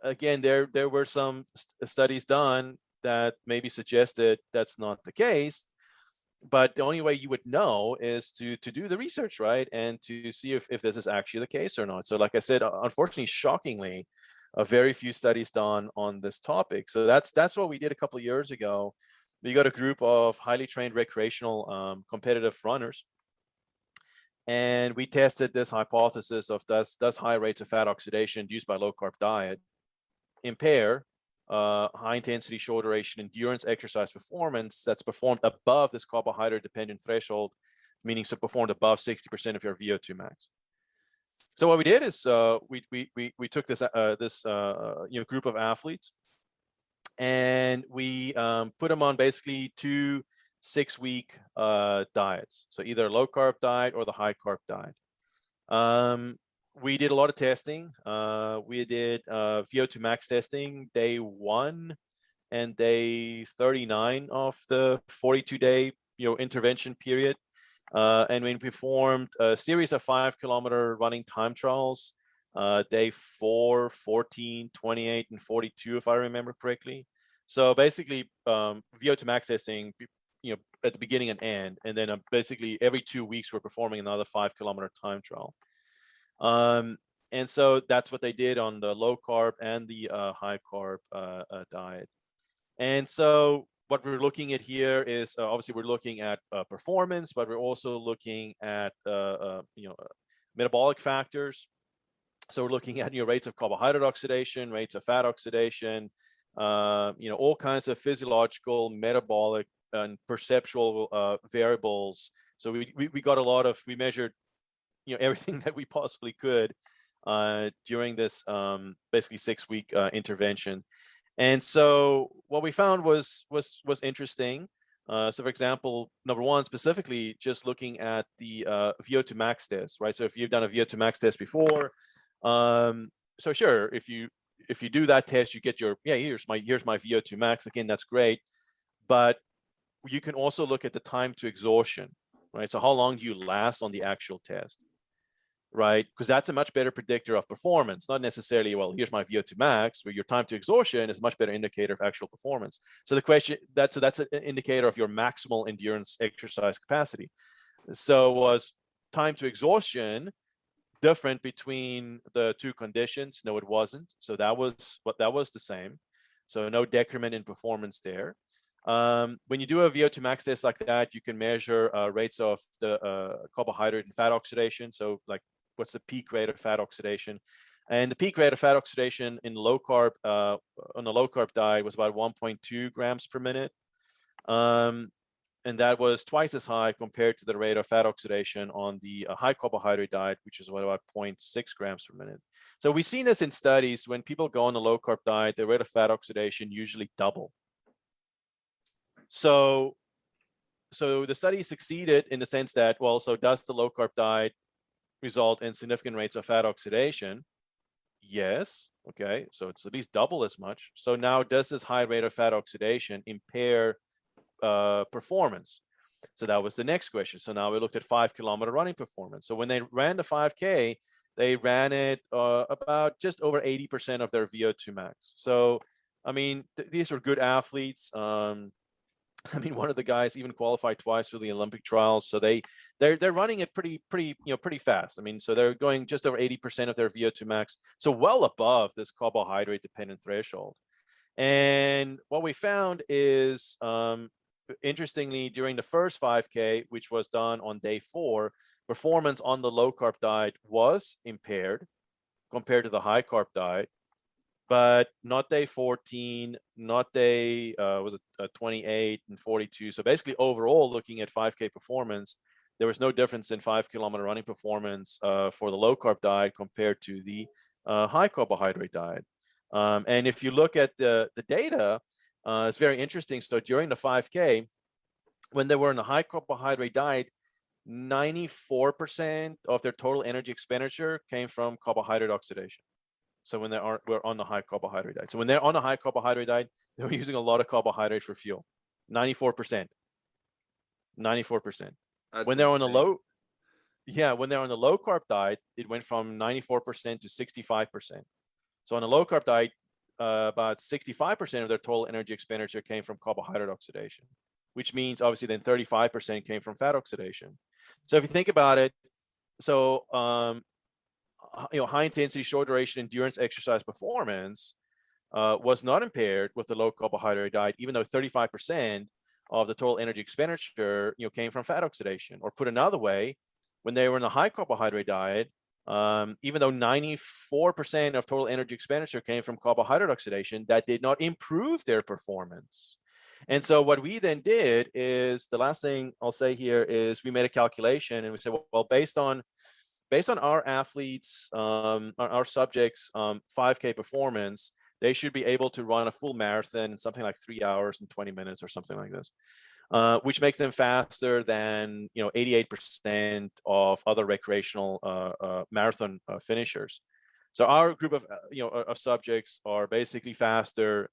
again, there were some studies done that maybe suggested that's not the case. But the only way you would know is to do the research, right? And to see if this is actually the case or not. So like I said, unfortunately, shockingly, very few studies done on this topic. So that's what we did a couple of years ago. We got a group of highly trained recreational competitive runners, and we tested this hypothesis of does high rates of fat oxidation induced by low carb diet impair high intensity, short duration endurance exercise performance that's performed above this carbohydrate dependent threshold, meaning so performed above 60% of your VO2 max. So what we did is we took this group of athletes, and we put them on basically 2 6-week diets. So either a low carb diet or the high carb diet. We did a lot of testing. We did VO2 max testing day 1 and day 39 of the 42-day intervention period. And we performed a series of 5-kilometer running time trials, day 4, 14, 28, and 42, if I remember correctly. So basically, VO2 max testing, at the beginning and end, and then basically every 2 weeks we're performing another 5-kilometer time trial. And so that's what they did on the low carb and the high carb diet. And so what we're looking at here is obviously we're looking at performance, but we're also looking at metabolic factors. So we're looking at rates of carbohydrate oxidation, rates of fat oxidation, all kinds of physiological, metabolic, and perceptual variables. So we got a lot of, we measured everything that we possibly could during this basically 6-week intervention. And so what we found was interesting. So for example, number one, specifically just looking at the VO2 max test, right? So if you've done a VO2 max test before, so sure, if you do that test, you get your, here's my VO2 max. Again, that's great. But you can also look at the time to exhaustion, right? So how long do you last on the actual test, right? Because that's a much better predictor of performance, not necessarily, well, here's my VO2 max, where your time to exhaustion is a much better indicator of actual performance. So the question, that's an indicator of your maximal endurance exercise capacity. So was time to exhaustion different between the two conditions? No, it wasn't. So that was the same. So no decrement in performance there. When you do a VO2 max test like that, you can measure rates of the carbohydrate and fat oxidation. So like, what's the peak rate of fat oxidation? And the peak rate of fat oxidation in low carb on a low carb diet was about 1.2 grams per minute. And that was twice as high compared to the rate of fat oxidation on the high carbohydrate diet, which is about 0.6 grams per minute. So we've seen this in studies. When people go on a low carb diet, the rate of fat oxidation usually double. So the study succeeded in the sense that, well, so does the low carb diet result in significant rates of fat oxidation? Yes. Okay. So it's at least double as much. So now, does this high rate of fat oxidation impair performance? So that was the next question. So now we looked at 5-kilometer running performance. So when they ran the 5K, they ran it about just over 80% of their VO2 max. So, I mean, these were good athletes. I mean, one of the guys even qualified twice for the Olympic trials. So they're running it pretty fast. I mean, so they're going just over 80% of their VO2 max. So well above this carbohydrate dependent threshold. And what we found is, interestingly, during the first 5K, which was done on day 4, performance on the low carb diet was impaired compared to the high carb diet, but not day 14, not day 28 and 42. So basically, overall, looking at 5K performance, there was no difference in 5-kilometer running performance for the low carb diet compared to the high carbohydrate diet. And if you look at the data, it's very interesting. So during the 5K, when they were in a high carbohydrate diet, 94% of their total energy expenditure came from carbohydrate oxidation. So when we're on the high carbohydrate diet. So when they're on a high carbohydrate diet, they were using a lot of carbohydrate for fuel. 94%. 94%. When they're on a low, when they're on the low carb diet, it went from 94% to 65%. So on a low carb diet, about 65% of their total energy expenditure came from carbohydrate oxidation, which means obviously then 35% came from fat oxidation. So if you think about it, so high intensity, short duration endurance exercise performance was not impaired with the low carbohydrate diet, even though 35% of the total energy expenditure came from fat oxidation. Or put another way, when they were in a high carbohydrate diet, even though 94% of total energy expenditure came from carbohydrate oxidation, that did not improve their performance. And so what we then did is, the last thing I'll say here is, we made a calculation and we said, well, based on our athletes, our subjects' 5K performance, they should be able to run a full marathon in something like 3 hours and 20 minutes or something like this. Which makes them faster than 88% of other recreational marathon finishers. So our group of subjects are basically faster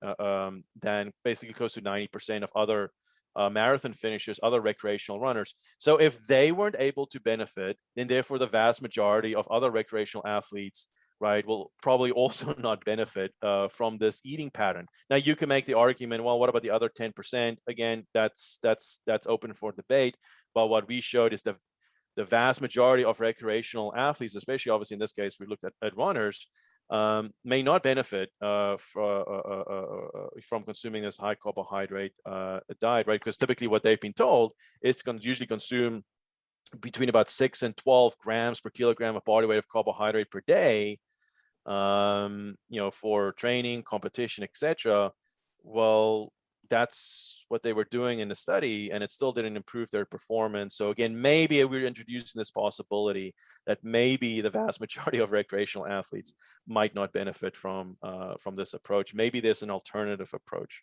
than basically close to 90% of other marathon finishers, other recreational runners. So if they weren't able to benefit, then therefore the vast majority of other recreational athletes, right, will probably also not benefit from this eating pattern. Now you can make the argument, well, what about the other 10%? Again, that's open for debate. But what we showed is the vast majority of recreational athletes, especially obviously in this case, we looked at runners, may not benefit from consuming this high carbohydrate diet, right? Because typically what they've been told is to usually consume between about 6 and 12 grams per kilogram of body weight of carbohydrate per day, for training, competition, etc. Well, that's what they were doing in the study, and it still didn't improve their performance. So again, maybe we're introducing this possibility that maybe the vast majority of recreational athletes might not benefit from this approach. Maybe there's an alternative approach.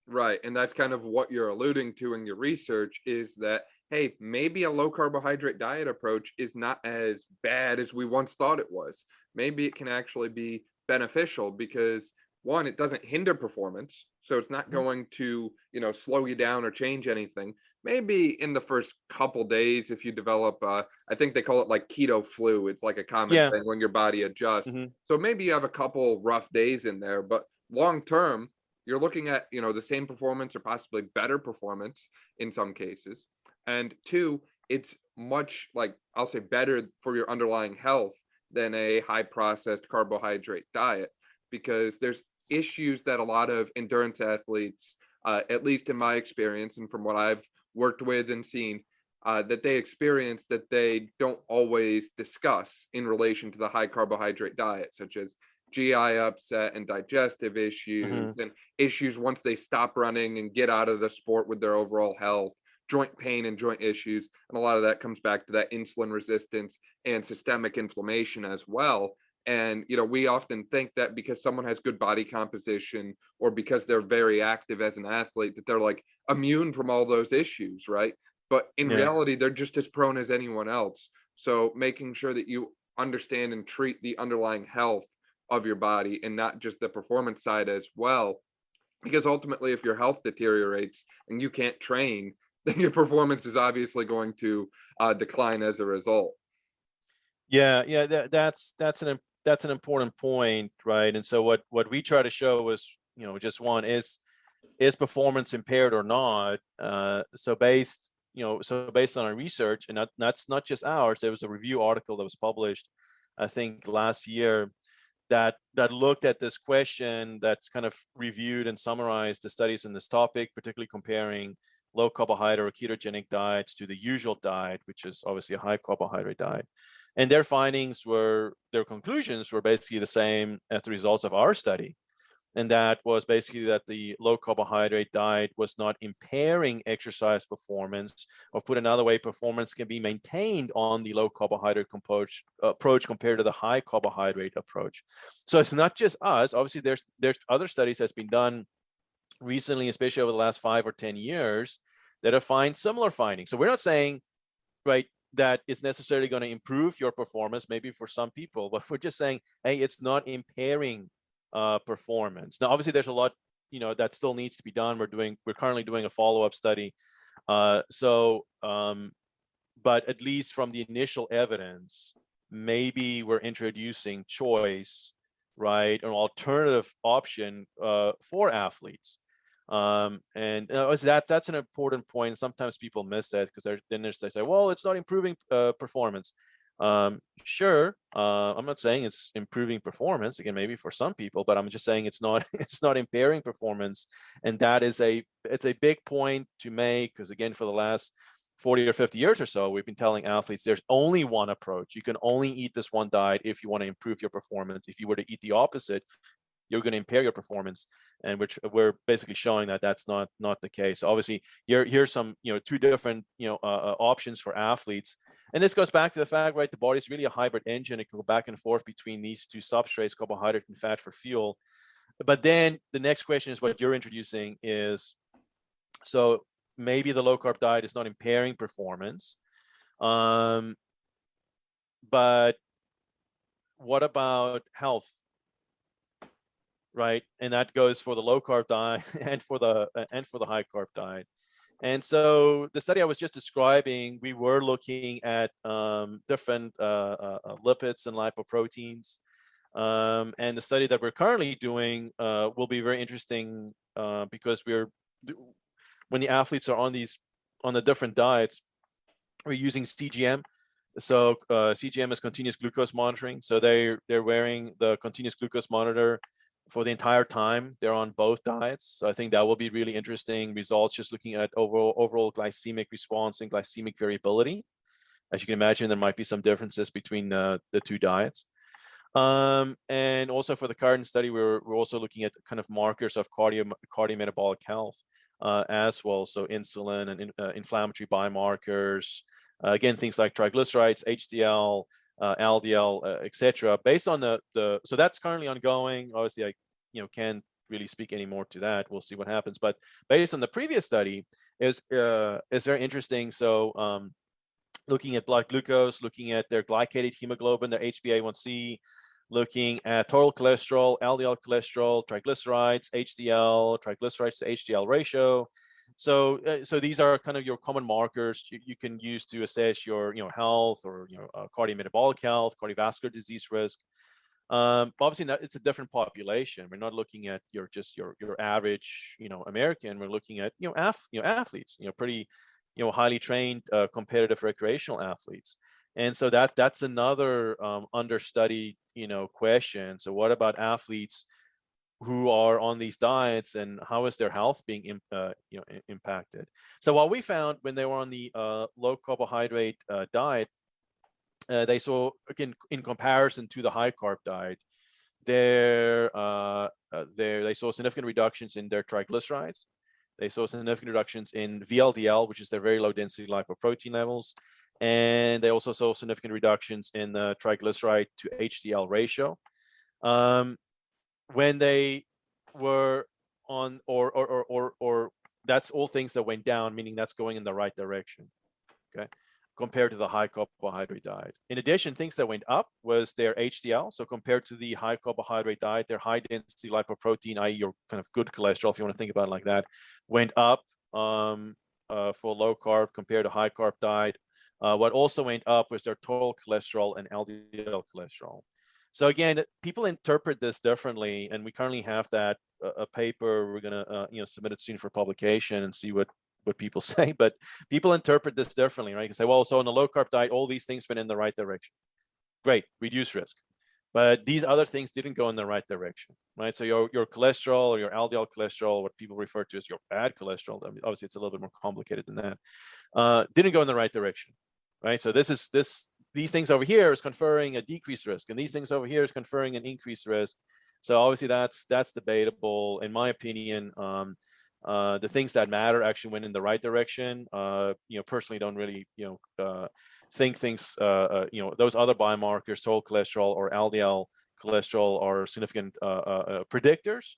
Right. And that's kind of what you're alluding to in your research, is that, hey, maybe a low carbohydrate diet approach is not as bad as we once thought it was. Maybe it can actually be beneficial because, one, it doesn't hinder performance. So it's not going to, slow you down or change anything. Maybe in the first couple days, if you develop, I think they call it like keto flu. It's like a common thing when your body adjusts. So maybe you have a couple rough days in there, but long term, you're looking at, the same performance or possibly better performance in some cases. And two, it's much, like, I'll say, better for your underlying health than a high processed carbohydrate diet, because there's issues that a lot of endurance athletes, at least in my experience and from what I've worked with and seen, that they experience that they don't always discuss in relation to the high carbohydrate diet, such as GI upset and digestive issues and issues once they stop running and get out of the sport with their overall health, joint pain and joint issues. And a lot of that comes back to that insulin resistance and systemic inflammation as well. And, we often think that because someone has good body composition or because they're very active as an athlete, that they're like immune from all those issues, right? But in reality, they're just as prone as anyone else. So making sure that you understand and treat the underlying health of your body and not just the performance side as well, because ultimately if your health deteriorates and you can't train, then your performance is obviously going to decline as a result. That's an important point, right? And so what we try to show is, just one, is performance impaired or not. So based on our research, and that's not just ours, there was a review article that was published, I think last year, that looked at this question, that's kind of reviewed and summarized the studies in this topic, particularly comparing low carbohydrate or ketogenic diets to the usual diet, which is obviously a high carbohydrate diet. And their conclusions were basically the same as the results of our study. And that was basically that the low carbohydrate diet was not impairing exercise performance, or put another way, performance can be maintained on the low carbohydrate approach compared to the high carbohydrate approach. So it's not just us. Obviously, there's other studies that's been done recently, especially over the last 5 or 10 years, that have found similar findings. So we're not saying, right, that it's necessarily going to improve your performance, maybe for some people, but we're just saying, hey, it's not impairing performance. Now, obviously, there's a lot, that still needs to be done. We're currently doing a follow-up study. But at least from the initial evidence, maybe we're introducing choice, right, an alternative option for athletes. And that's an important point. Sometimes people miss that because they say, well, it's not improving performance. Sure. I'm not saying it's improving performance, again, maybe for some people, but I'm just saying it's not impairing performance. And that is it's a big point to make, because again, for the last 40 or 50 years or so, we've been telling athletes there's only one approach. You can only eat this one diet if you want to improve your performance. If you were to eat the opposite, you're going to impair your performance, and which we're basically showing that that's not the case. So obviously, here's some two different options for athletes, and this goes back to the fact, right, the body is really a hybrid engine. It can go back and forth between these two substrates, carbohydrate and fat, for fuel. But then the next question is what you're introducing is, so maybe the low carb diet is not impairing performance, but what about health? Right, and that goes for the low carb diet and for the high carb diet. And so the study I was just describing, we were looking at different lipids and lipoproteins, and the study that we're currently doing will be very interesting because when the athletes are on the different diets, we're using CGM So CGM is continuous glucose monitoring. So they're wearing the continuous glucose monitor for the entire time they're on both diets. So I think that will be really interesting results, just looking at overall glycemic response and glycemic variability. As you can imagine, there might be some differences between the two diets. And also for the current study, we're also looking at kind of markers of cardiometabolic health as well. So insulin and inflammatory biomarkers, again, things like triglycerides, HDL, LDL, etc. Based on so that's currently ongoing. Obviously, I can't really speak any more to that. We'll see what happens. But based on the previous study, is very interesting. So looking at blood glucose, looking at their glycated hemoglobin, their HbA1c, looking at total cholesterol, LDL cholesterol, triglycerides, HDL, triglycerides to HDL ratio. So these are kind of your common markers you can use to assess your health or cardiometabolic health, cardiovascular disease risk. Obviously, it's a different population. We're not looking at your average American. We're looking at athletes, pretty highly trained competitive recreational athletes. And so that's another understudied question. So what about athletes who are on these diets, and how is their health being impacted? So what we found when they were on the low carbohydrate diet, they saw, again, in comparison to the high carb diet, they saw significant reductions in their triglycerides. They saw significant reductions in VLDL, which is their very low density lipoprotein levels. And they also saw significant reductions in the triglyceride to HDL ratio. When they were on, or that's all things that went down, meaning that's going in the right direction, okay, compared to the high carbohydrate diet. In addition, things that went up was their HDL. So compared to the high carbohydrate diet, their high density lipoprotein, i.e. your kind of good cholesterol, if you want to think about it like that, went up for low carb compared to high carb diet. What also went up was their total cholesterol and LDL cholesterol. So again, people interpret this differently, and we currently have that a paper. We're gonna submit it soon for publication and see what people say. But people interpret this differently, right? You can say, well, so in the low carb diet, all these things went in the right direction. Great, reduce risk. But these other things didn't go in the right direction, right? So your cholesterol or your LDL cholesterol, what people refer to as your bad cholesterol, I mean, obviously it's a little bit more complicated than that, didn't go in the right direction, right? So these things over here is conferring a decreased risk, and these things over here is conferring an increased risk. So obviously that's debatable. In my opinion, the things that matter actually went in the right direction. Personally don't really think things those other biomarkers, total cholesterol or LDL cholesterol, are significant predictors.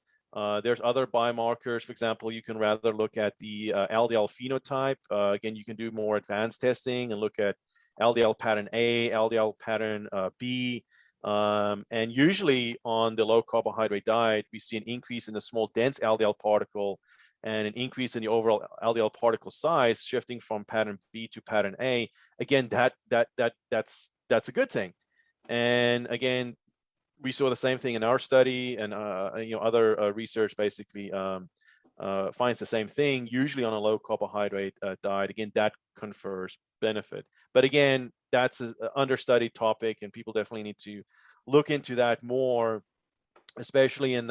There's other biomarkers. For example, you can rather look at the LDL phenotype. Again, you can do more advanced testing and look at LDL pattern A, LDL pattern B. And usually on the low carbohydrate diet, we see an increase in the small dense LDL particle and an increase in the overall LDL particle size, shifting from pattern B to pattern A. Again, that's a good thing. And again, we saw the same thing in our study, and other research basically finds the same thing. Usually on a low carbohydrate diet, again, that confers benefit. But again, that's an understudied topic, and people definitely need to look into that more, especially in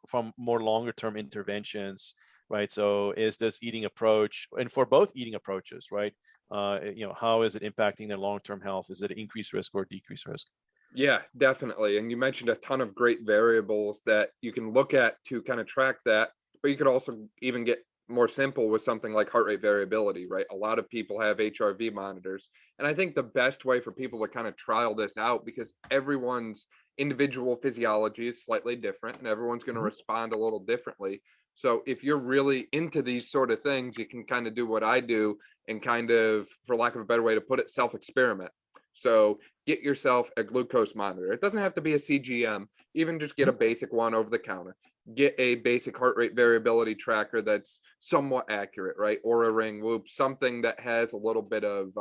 from more longer term interventions, right? So is this eating approach, and for both eating approaches, right? How is it impacting their long-term health? Is it increased risk or decreased risk? Yeah, definitely. And you mentioned a ton of great variables that you can look at to kind of track that, but you could also even get more simple with something like heart rate variability, right? A lot of people have HRV monitors. And I think the best way for people to kind of trial this out, because everyone's individual physiology is slightly different and everyone's going to respond a little differently. So if you're really into these sort of things, you can kind of do what I do and kind of, for lack of a better way to put it, self-experiment. So get yourself a glucose monitor. It doesn't have to be a CGM, even just get a basic one over the counter. Get a basic heart rate variability tracker that's somewhat accurate, right? Or a ring whoop, something that has a little bit of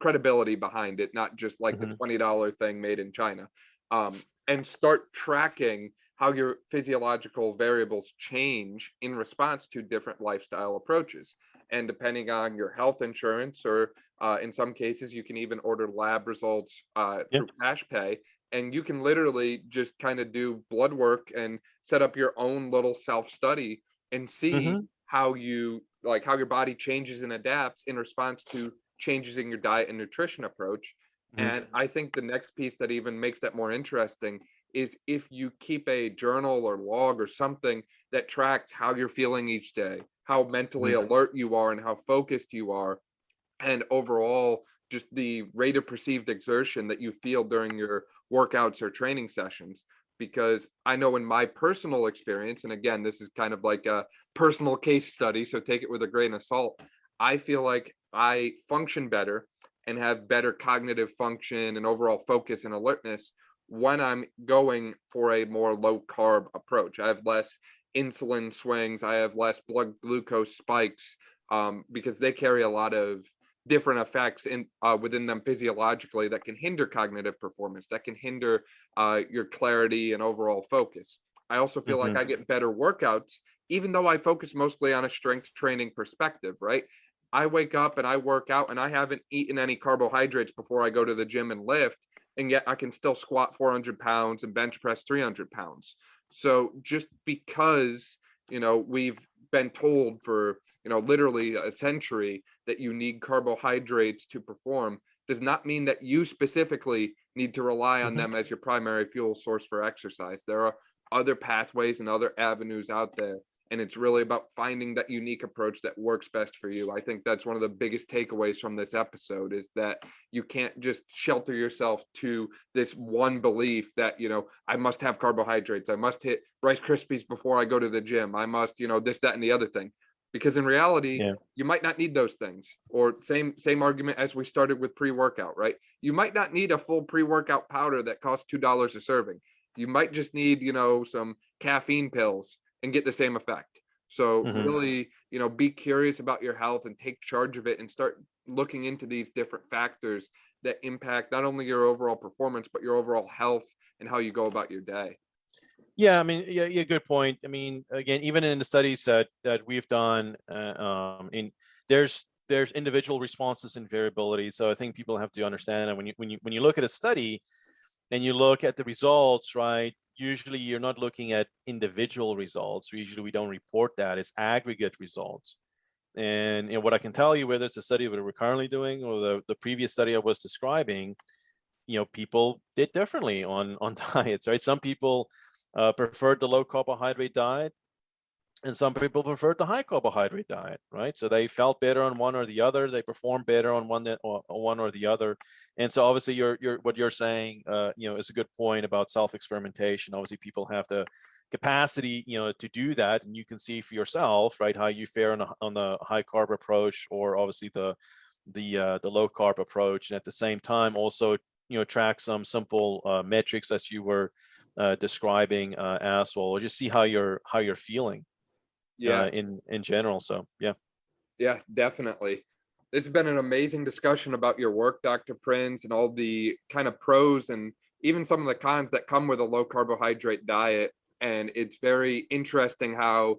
credibility behind it, not just like the $20 thing made in China. And start tracking how your physiological variables change in response to different lifestyle approaches. And depending on your health insurance, or in some cases, you can even order lab results Yeah. through cash pay. And you can literally just kind of do blood work and set up your own little self study and see Hmm. how you like how your body changes and adapts in response to changes in your diet and nutrition approach. Hmm. And I think the next piece that even makes that more interesting is if you keep a journal or log or something that tracks how you're feeling each day, how mentally Hmm. alert you are and how focused you are, and overall just the rate of perceived exertion that you feel during your workouts or training sessions. Because I know in my personal experience, and again, this is kind of like a personal case study, so take it with a grain of salt. I feel like I function better and have better cognitive function and overall focus and alertness when I'm going for a more low carb approach. I have less insulin swings, I have less blood glucose spikes, because they carry a lot of different effects in within them physiologically that can hinder cognitive performance, that can hinder your clarity and overall focus. I also feel like Hmm. I get better workouts, even though I focus mostly on a strength training perspective, right? I wake up and I work out and I haven't eaten any carbohydrates before I go to the gym and lift, and yet I can still squat 400 pounds and bench press 300 pounds. So just because, we've been told for, literally a century that you need carbohydrates to perform does not mean that you specifically need to rely on Hmm. them as your primary fuel source for exercise. There are other pathways and other avenues out there. And it's really about finding that unique approach that works best for you. I think that's one of the biggest takeaways from this episode is that you can't just shelter yourself to this one belief that, I must have carbohydrates. I must hit Rice Krispies before I go to the gym. I must, this, that, and the other thing. Because in reality, Yeah. you might not need those things. Or same argument as we started with pre-workout, right? You might not need a full pre-workout powder that costs $2 a serving. You might just need, some caffeine pills and get the same effect. So Hmm. really, be curious about your health and take charge of it and start looking into these different factors that impact not only your overall performance, but your overall health and how you go about your day. Yeah, I mean, yeah, good point. I mean, again, even in the studies that we've done, in there's individual responses and variability. So I think people have to understand that when you look at a study and you look at the results, right? Usually you're not looking at individual results. Usually we don't report that. It's aggregate results. And what I can tell you, whether it's a study that we're currently doing or the previous study I was describing, people did differently on diets, right? Some people preferred the low carbohydrate diet, and some people preferred the high carbohydrate diet, right? So they felt better on one or the other. They performed better on one or the other. And so obviously, what you're saying, is a good point about self-experimentation. Obviously, people have the capacity, to do that, and you can see for yourself, right, how you fare on the high carb approach, or obviously the low carb approach, and at the same time also track some simple metrics as you were describing as well, or just see how you're feeling Yeah, in general. So yeah. yeah, definitely. This has been an amazing discussion about your work, Dr. Prins, and all the kind of pros and even some of the cons that come with a low carbohydrate diet. And it's very interesting how,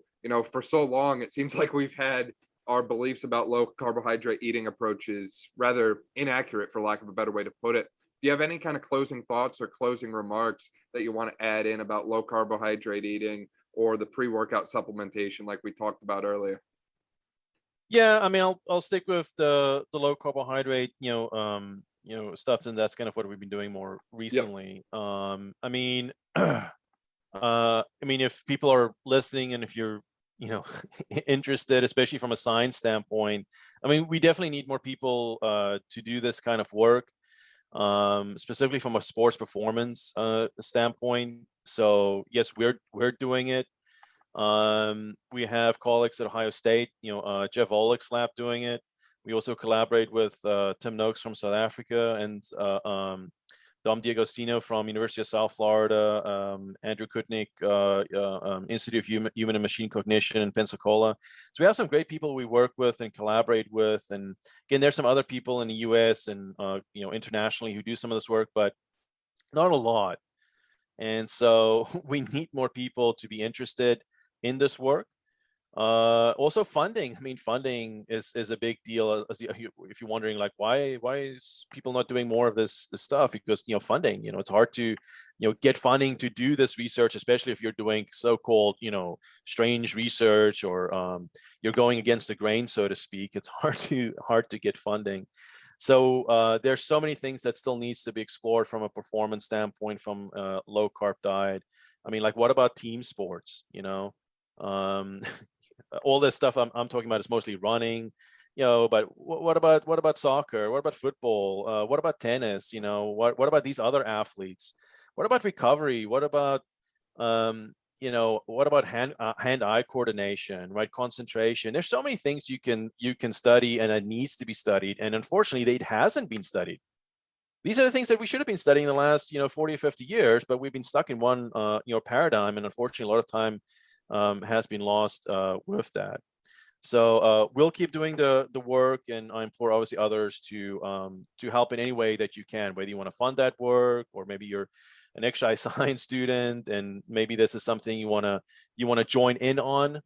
for so long, it seems like we've had our beliefs about low carbohydrate eating approaches rather inaccurate, for lack of a better way to put it. Do you have any kind of closing thoughts or closing remarks that you want to add in about low carbohydrate eating or the pre-workout supplementation like we talked about earlier? Yeah, I mean, I'll stick with the low carbohydrate, stuff, and that's kind of what we've been doing more Yep. recently. I mean, if people are listening and if you're, interested, especially from a science standpoint, I mean, we definitely need more people to do this kind of work, specifically from a sports performance standpoint. So yes, we're doing it. We have colleagues at Ohio State, Jeff Olick's lab doing it. We also collaborate with Tim Noakes from South Africa, and Dom D'Agostino from University of South Florida, Andrew Koutnik, Institute of Human and Machine Cognition in Pensacola. So we have some great people we work with and collaborate with. And again, there's some other people in the US and internationally who do some of this work, but not a lot. And so we need more people to be interested in this work. Also funding. I mean, funding is a big deal. If you're wondering, like, why is people not doing more of this stuff? Because, funding. It's hard to, get funding to do this research, especially if you're doing so-called, strange research, or you're going against the grain, so to speak. It's hard to get funding. So there's so many things that still needs to be explored from a performance standpoint, from a low carb diet. I mean, like, what about team sports? Um, all this stuff I'm talking about is mostly running, but what about soccer? What about football? What about tennis? What about these other athletes? What about recovery? What about what about hand-eye coordination, right? Concentration. There's so many things you can study, and it needs to be studied, and unfortunately it hasn't been studied. These are the things that we should have been studying the last 40 or 50 years, but we've been stuck in one paradigm, and unfortunately a lot of time has been lost with that. So we'll keep doing the work, and I implore obviously others to help in any way that you can, whether you want to fund that work, or maybe you're an exercise science student and maybe this is something you want to join in on.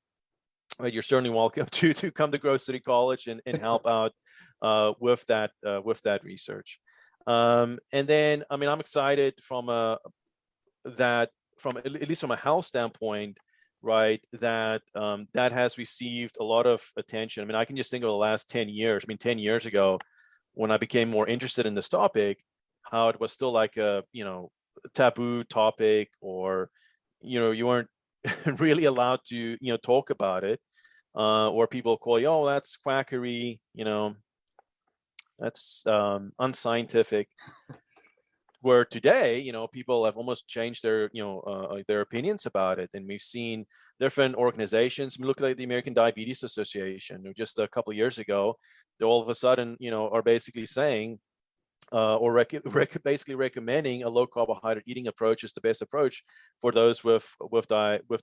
Right, you're certainly welcome to come to Grove City College and help out with that research. And then, I mean, I'm excited from at least from a health standpoint, right, that that has received a lot of attention. I mean, I can just think of the last 10 years. I mean, 10 years ago, when I became more interested in this topic, how it was still like a, taboo topic, or, you weren't really allowed to, talk about it, or people call you, oh, that's quackery, that's unscientific. Where today, people have almost changed their opinions about it, and we've seen different organizations. We look at the American Diabetes Association, who just a couple of years ago, they all of a sudden, are basically saying, or basically recommending a low carbohydrate eating approach is the best approach for those with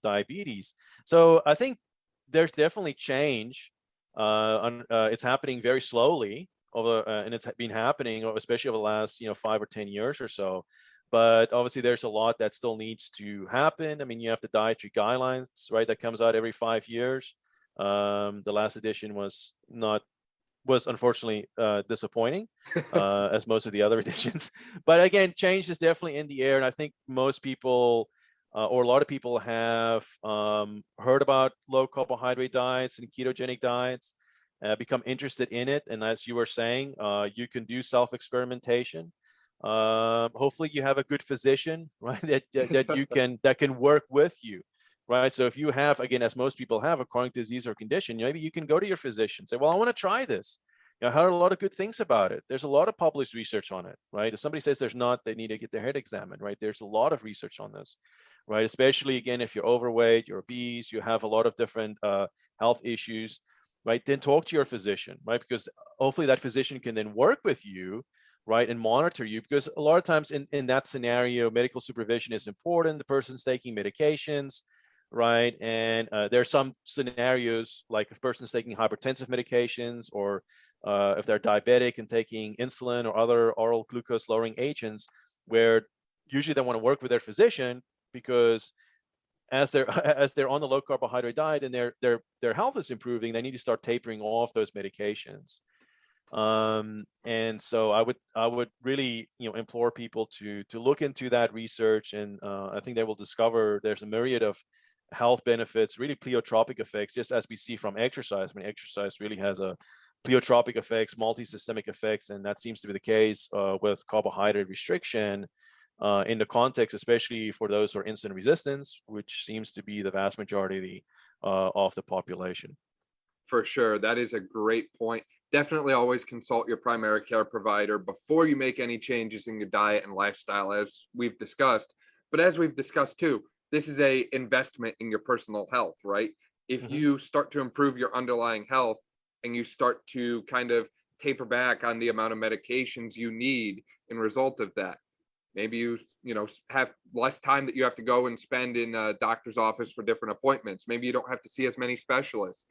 diabetes. So I think there's definitely change. It's happening very slowly, and it's been happening especially over the last 5 or 10 years or so. But obviously there's a lot that still needs to happen. I mean, you have the dietary guidelines, right, that comes out every 5 years. The last edition was unfortunately disappointing, as most of the other editions. But again, change is definitely in the air, and I think most people, or a lot of people, have heard about low carbohydrate diets and ketogenic diets, become interested in it. And as you were saying, you can do self-experimentation. Hopefully you have a good physician, right, that can work with you, right? So if you have, again, as most people have, a chronic disease or condition, maybe you can go to your physician, say, well, I want to try this. I heard a lot of good things about it. There's a lot of published research on it, right? If somebody says there's not, they need to get their head examined, right? There's a lot of research on this, right? Especially, again, if you're overweight, you're obese, you have a lot of different health issues, right? Then talk to your physician, right? Because hopefully that physician can then work with you, right, and monitor you, because a lot of times in that scenario, medical supervision is important. The person's taking medications, right? And there are some scenarios, like if a person's taking hypertensive medications, or if they're diabetic and taking insulin or other oral glucose lowering agents, where usually they want to work with their physician, because as they're on the low carbohydrate diet and their health is improving, they need to start tapering off those medications. And so I would really, implore people to look into that research, and I think they will discover there's a myriad of health benefits, really pleiotropic effects, just as we see from exercise. I mean, exercise really has a pleiotropic effects, multisystemic effects, and that seems to be the case with carbohydrate restriction in the context, especially for those who are insulin resistance, which seems to be the vast majority of the population. For sure. That is a great point. Definitely always consult your primary care provider before you make any changes in your diet and lifestyle, as we've discussed. But as we've discussed too, this is a investment in your personal health, right? If you start to improve your underlying health and you start to kind of taper back on the amount of medications you need in result of that, maybe you have less time that you have to go and spend in a doctor's office for different appointments. Maybe you don't have to see as many specialists.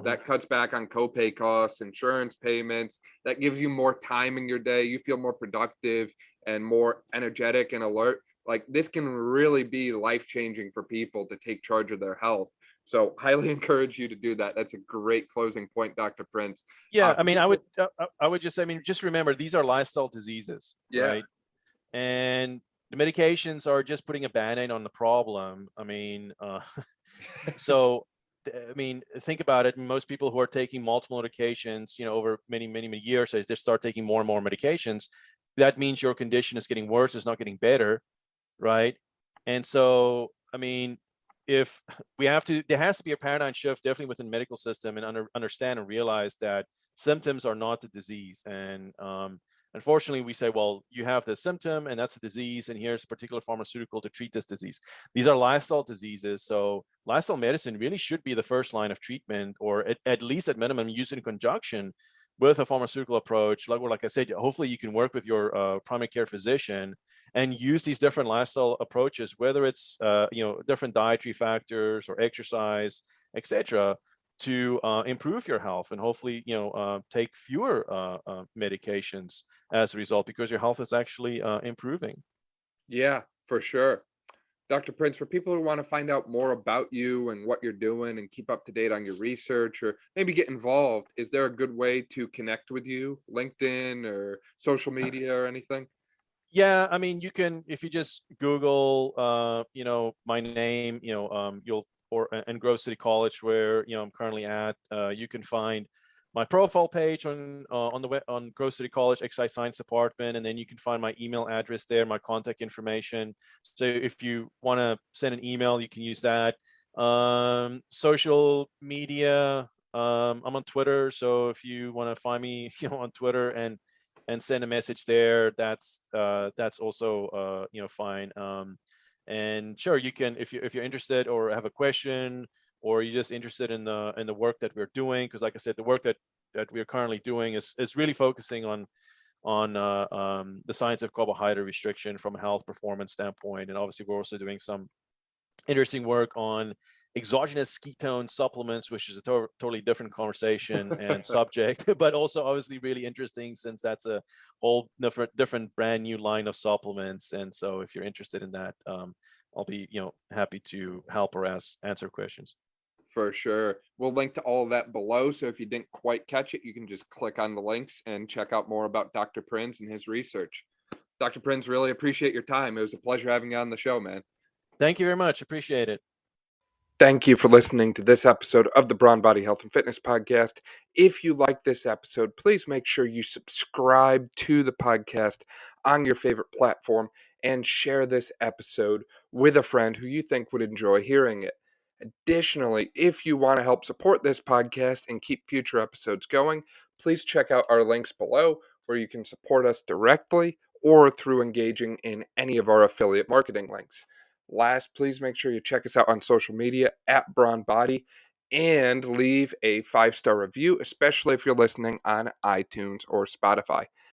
That cuts back on copay costs, insurance payments. That gives you more time in your day. You feel more productive and more energetic and alert. Like, this can really be life-changing for people to take charge of their health. So highly encourage you to do that. That's a great closing point, Dr. Prince. Yeah, I For mean, people, I would just say, I mean, just remember these are lifestyle diseases, yeah, right? And the medications are just putting a band-aid on the problem. I mean, so I mean, think about it. Most people who are taking multiple medications, over many years, as they start taking more and more medications, that means your condition is getting worse, it's not getting better, right? And so, I mean, if there has to be a paradigm shift definitely within the medical system, and understand and realize that symptoms are not the disease. And unfortunately, we say, well, you have this symptom and that's a disease, and here's a particular pharmaceutical to treat this disease. These are lifestyle diseases. So lifestyle medicine really should be the first line of treatment, or at least at minimum used in conjunction with a pharmaceutical approach. Like I said, hopefully you can work with your primary care physician and use these different lifestyle approaches, whether it's different dietary factors or exercise, etc., to improve your health, and hopefully take fewer medications as a result, because your health is actually improving. yeah, for sure. Dr. Prince, for people who want to find out more about you and what you're doing and keep up to date on your research or maybe get involved, is there a good way to connect with you? LinkedIn or social media or anything? Yeah, I mean, you can, if you just Google, my name, you'll, and Grove City College, where I'm currently at. You can find my profile page on the web, on Grove City College Exercise Science Department, and then you can find my email address there, my contact information. So if you want to send an email, you can use that. Social media, I'm on Twitter, so if you want to find me, on Twitter and send a message there, that's also fine. And sure, you can, if you're interested or have a question, or you're just interested in the work that we're doing, because like I said, the work that we're currently doing is really focusing on the science of carbohydrate restriction from a health performance standpoint. And obviously we're also doing some interesting work on exogenous ketone supplements, which is a totally different conversation and subject, but also obviously really interesting, since that's a whole different brand new line of supplements. And so if you're interested in that, I'll be happy to help or answer questions. For sure. We'll link to all of that below. So if you didn't quite catch it, you can just click on the links and check out more about Dr. Prinz and his research. Dr. Prinz, really appreciate your time. It was a pleasure having you on the show, man. Thank you very much. Appreciate it. Thank you for listening to this episode of the Brawn Body Health and Fitness Podcast. If you like this episode, please make sure you subscribe to the podcast on your favorite platform and share this episode with a friend who you think would enjoy hearing it. Additionally, if you want to help support this podcast and keep future episodes going, please check out our links below, where you can support us directly or through engaging in any of our affiliate marketing links. Last, please make sure you check us out on social media at Brawn Body and leave a 5-star review, especially if you're listening on iTunes or Spotify.